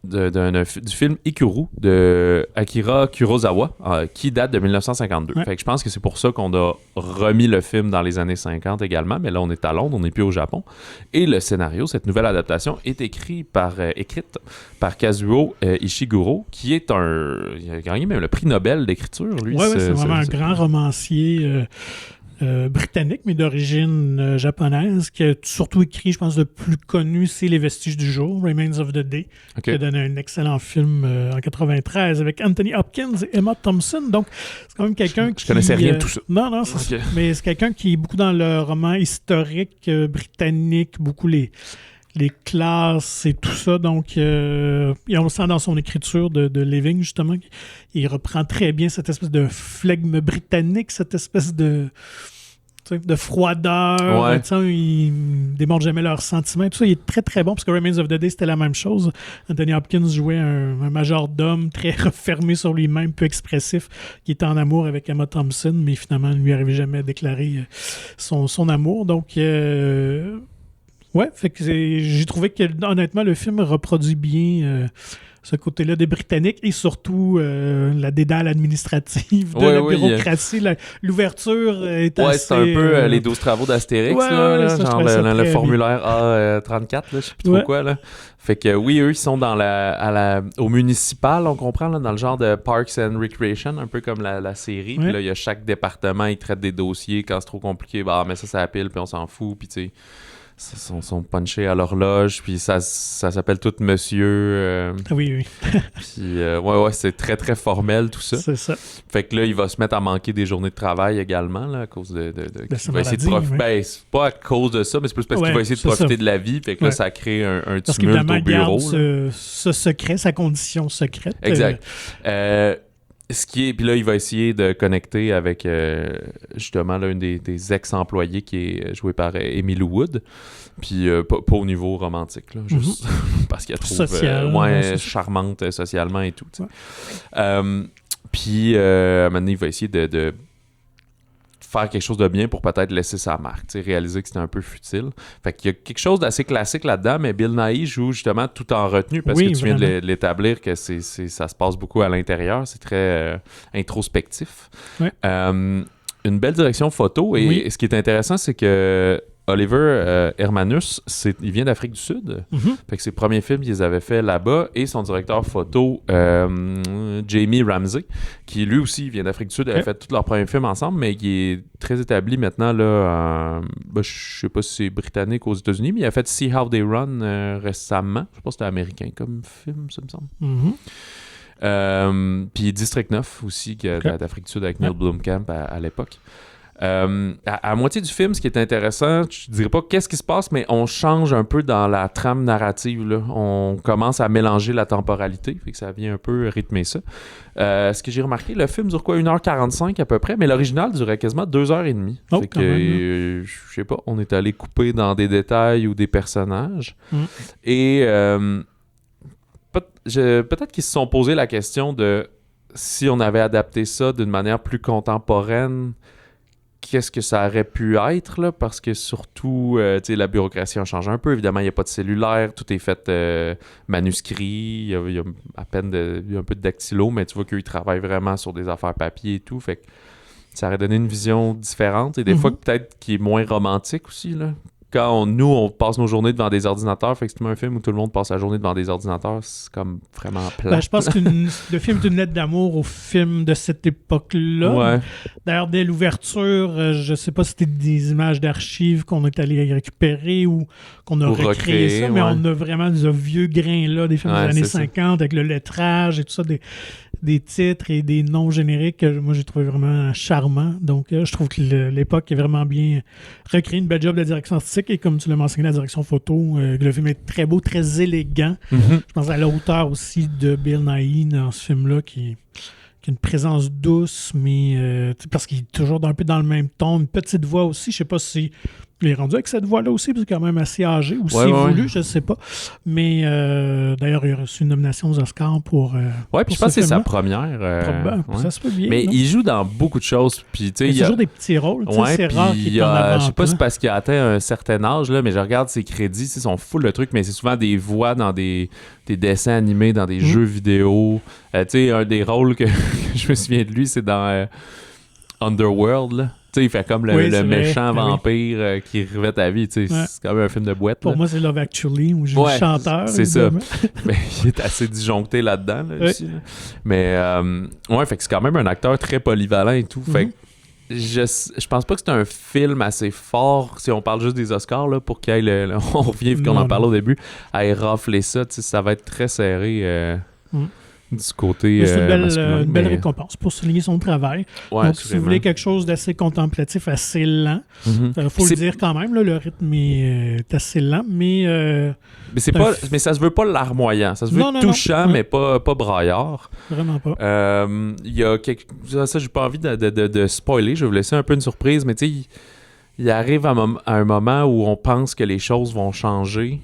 du film Ikuru de Akira Kurosawa, qui date de 1952. Ouais. Fait que je pense que c'est pour ça qu'on a remis le film dans les années 50 également, mais là on est à Londres, on n'est plus au Japon. Et le scénario, cette nouvelle adaptation, est écrite par Kazuo Ishiguro, qui est il a gagné même le prix Nobel d'écriture, lui. Oui, c'est vraiment un grand romancier britannique, mais d'origine japonaise, qui a surtout écrit, je pense, le plus connu, c'est Les Vestiges du jour, Remains of the Day, qui a donné un excellent film en 93 avec Anthony Hopkins et Emma Thompson. Donc, c'est quand même quelqu'un qui... Je connaissais rien de tout ça. Non, c'est ça. Mais c'est quelqu'un qui est beaucoup dans le roman historique britannique, beaucoup les classes et tout ça. Donc, et on le sent dans son écriture de Living, justement. Il reprend très bien cette espèce de flegme britannique, cette espèce de froideur. Ouais. Ils démontrent jamais leurs sentiments. Tout ça, il est très, très bon, parce que Remains of the Day, c'était la même chose. Anthony Hopkins jouait un majordome très refermé sur lui-même, peu expressif, qui était en amour avec Emma Thompson, mais finalement, il ne lui arrivait jamais à déclarer son amour. Donc, ouais, fait que j'ai trouvé que, honnêtement, le film reproduit bien ce côté-là des Britanniques et surtout la dédale administrative de la bureaucratie. L'ouverture est assez... Ouais, c'est un peu les 12 travaux d'Astérix, genre le formulaire A34, là, je sais plus trop quoi. Là. Fait que oui, eux, ils sont au municipal, on comprend, là, dans le genre de Parks and Recreation, un peu comme la série. Puis là, il y a chaque département, ils traitent des dossiers. Quand c'est trop compliqué, mais ça appelle, puis on s'en fout, puis tu sais... sont punchés à l'horloge, puis ça s'appelle tout monsieur. Oui. Puis, ouais, c'est très, très formel, tout ça. C'est ça. Fait que là, il va se mettre à manquer des journées de travail également, là, à cause de sa va essayer de profiter. Ben, c'est pas à cause de ça, mais c'est plus parce qu'il va essayer de profiter de la vie. Fait que là, ça crée un tumulte au bureau. Parce qu'il ce secret, sa condition secrète. Exact. Puis là, il va essayer de connecter avec justement l'un des ex-employés qui est joué par Emily Wood. Puis pas au niveau romantique, là, juste parce qu'elle trouve charmante socialement et tout. Puis à un moment donné, il va essayer de faire quelque chose de bien pour peut-être laisser sa marque, réaliser que c'était un peu futile. Fait qu'il y a quelque chose d'assez classique là-dedans, mais Bill Nighy joue justement tout en retenue parce que tu viens de l'établir que ça se passe beaucoup à l'intérieur, c'est très introspectif. Ouais. Une belle direction photo et ce qui est intéressant, c'est que Oliver Hermanus, il vient d'Afrique du Sud. Fait que ses premiers films, ils les avaient fait là-bas. Et son directeur photo, Jamie Ramsey, qui lui aussi vient d'Afrique du Sud, avait fait tous leurs premiers films ensemble, mais qui est très établi maintenant, là, je sais pas si c'est britannique aux États-Unis, mais il a fait See How They Run récemment. Je sais pas si c'était américain comme film, ça me semble. Puis District 9 aussi, d'Afrique du Sud avec Neil Blomkamp à l'époque. À moitié du film, ce qui est intéressant, je dirais pas qu'est-ce qui se passe, mais on change un peu dans la trame narrative, là. On commence à mélanger la temporalité, fait que ça vient un peu rythmer ça. Ce que j'ai remarqué, le film dure quoi, 1h45 à peu près, mais l'original durait quasiment 2h30. Fait que, je sais pas, on est allé couper dans des détails ou des personnages. Et peut-être qu'ils se sont posé la question de si on avait adapté ça d'une manière plus contemporaine, qu'est-ce que ça aurait pu être, là, parce que surtout, la bureaucratie a changé un peu. Évidemment, il n'y a pas de cellulaire, tout est fait manuscrit, il y a à peine un peu de dactylo, mais tu vois qu'ils travaillent vraiment sur des affaires papier et tout, fait que ça aurait donné une vision différente, et des fois peut-être qui est moins romantique aussi, là. Quand on passe nos journées devant des ordinateurs, fait que si tu mets un film où tout le monde passe la journée devant des ordinateurs, c'est comme vraiment plat. Je pense que le film est une lettre d'amour au film de cette époque-là. Ouais. D'ailleurs, dès l'ouverture, je sais pas si c'était des images d'archives qu'on est allé récupérer ou qu'on a recréé ça, mais on a vraiment des vieux grains-là, des films des années 50 avec le lettrage et tout ça, des titres et des noms génériques que moi j'ai trouvé vraiment charmants. Donc je trouve que l'époque est vraiment bien recréée, une belle job de la direction artistique et comme tu l'as mentionné, la direction photo, le film est très beau, très élégant. Je pense à la hauteur aussi de Bill Nighy dans ce film-là qui a une présence douce, mais parce qu'il est toujours un peu dans le même ton, une petite voix aussi. Je sais pas si Il est rendu avec cette voix-là aussi, parce qu'il est quand même assez âgé, ou Ouais, si ouais. voulu, je ne sais pas. Mais d'ailleurs, il a reçu une nomination aux Oscars pour. Ouais, puis je pense que c'est sa première. Probablement. Ouais. Ça se peut bien. Mais non? il joue dans beaucoup de choses. Puis, tu sais, Il y a toujours des petits rôles. Tu sais, Ouais, c'est puis rare qu'il est en avant. je sais pas si c'est parce qu'il a atteint un certain âge, là, mais je regarde ses crédits, ils sont full de trucs, mais c'est souvent des voix dans des dessins animés, dans des jeux vidéo. Tu sais, un des rôles que je me souviens de lui, c'est dans Underworld, là. Tu sais, il fait comme le méchant vampire qui revêt ta vie. Tu sais, c'est quand même un film de boîte. Pour là. moi, c'est Love Actually, où je joue le chanteur. C'est évidemment. Ça. Mais il est assez disjoncté là-dedans, là, aussi. Là. Mais, ouais, fait que c'est quand même un acteur très polyvalent et tout. Fait que je pense pas que c'est un film assez fort, si on parle juste des Oscars, là, pour qu'il y ait on revient, vu qu'on en parlait au début, à rafler ça. Tu sais, ça va être très serré. Du côté c'est une belle récompense pour souligner son travail. Ouais, donc, si vous voulez quelque chose d'assez contemplatif, assez lent, faut le dire quand même, là, le rythme est assez lent, mais mais ça se veut pas larmoyant. Ça se veut touchant, mais pas braillard. Vraiment pas. Il y a ça, j'ai pas envie de spoiler. Je vais vous laisser un peu une surprise, mais tu sais, il arrive à un moment où on pense que les choses vont changer.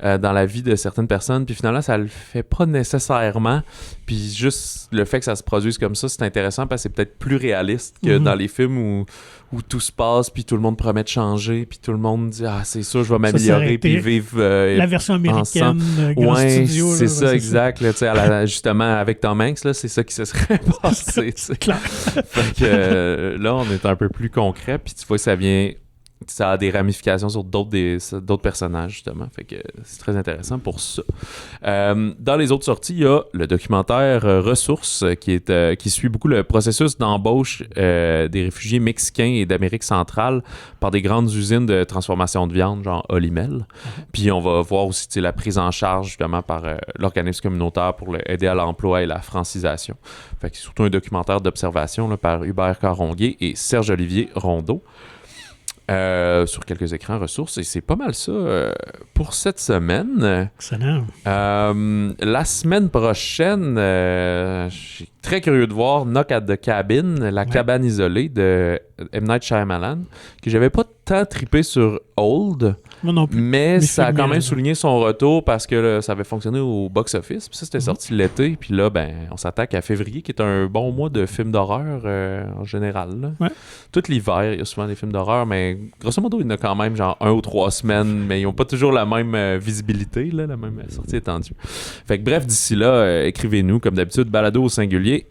Dans la vie de certaines personnes, puis finalement, ça le fait pas nécessairement. Puis juste le fait que ça se produise comme ça, c'est intéressant parce que c'est peut-être plus réaliste que dans les films où tout se passe, puis tout le monde promet de changer, puis tout le monde dit « Ah, c'est sûr, je vais m'améliorer, puis vivre la version américaine, grand studio. C'est ça, exact. Là, justement, avec Tom Hanks, là, c'est ça qui se serait passé. C'est clair. Fait que là, on est un peu plus concret, puis tu vois, ça a des ramifications sur d'autres personnages, justement. Fait que c'est très intéressant pour ça. Dans les autres sorties, il y a le documentaire Ressources qui suit beaucoup le processus d'embauche des réfugiés mexicains et d'Amérique centrale par des grandes usines de transformation de viande, genre Olimel. Puis on va voir aussi la prise en charge, justement, par l'organisme communautaire pour aider à l'emploi et la francisation. Fait que c'est surtout un documentaire d'observation là, par Hubert Caronguay et Serge-Olivier Rondeau. Sur quelques écrans ressources, et c'est pas mal ça pour cette semaine. Excellent. La semaine prochaine, je suis très curieux de voir Knock at the Cabin, la cabane isolée de M. Night Shyamalan, que j'avais pas tant trippé sur Old, moi non plus. mais ça a quand même souligné son retour parce que ça avait fonctionné au box-office. Puis ça, c'était sorti l'été, puis là, on s'attaque à février, qui est un bon mois de films d'horreur en général. Là. Ouais. Tout l'hiver, il y a souvent des films d'horreur, mais grosso modo, il y en a quand même genre 1 ou 3 semaines, mais ils n'ont pas toujours la même visibilité, là, la même sortie étendue. Fait que bref, d'ici là, écrivez-nous, comme d'habitude, balado au singulier,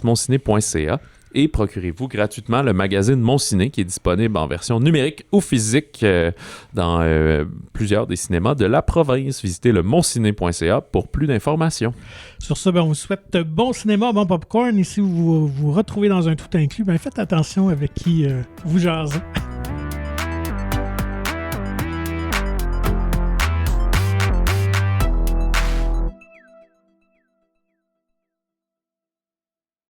@monciné.ca. Et procurez-vous gratuitement le magazine Mon Ciné qui est disponible en version numérique ou physique dans plusieurs des cinémas de la province. Visitez le monciné.ca pour plus d'informations. Sur ça, on vous souhaite bon cinéma, bon popcorn. Et si vous vous retrouvez dans un tout inclus, faites attention avec qui vous jasez.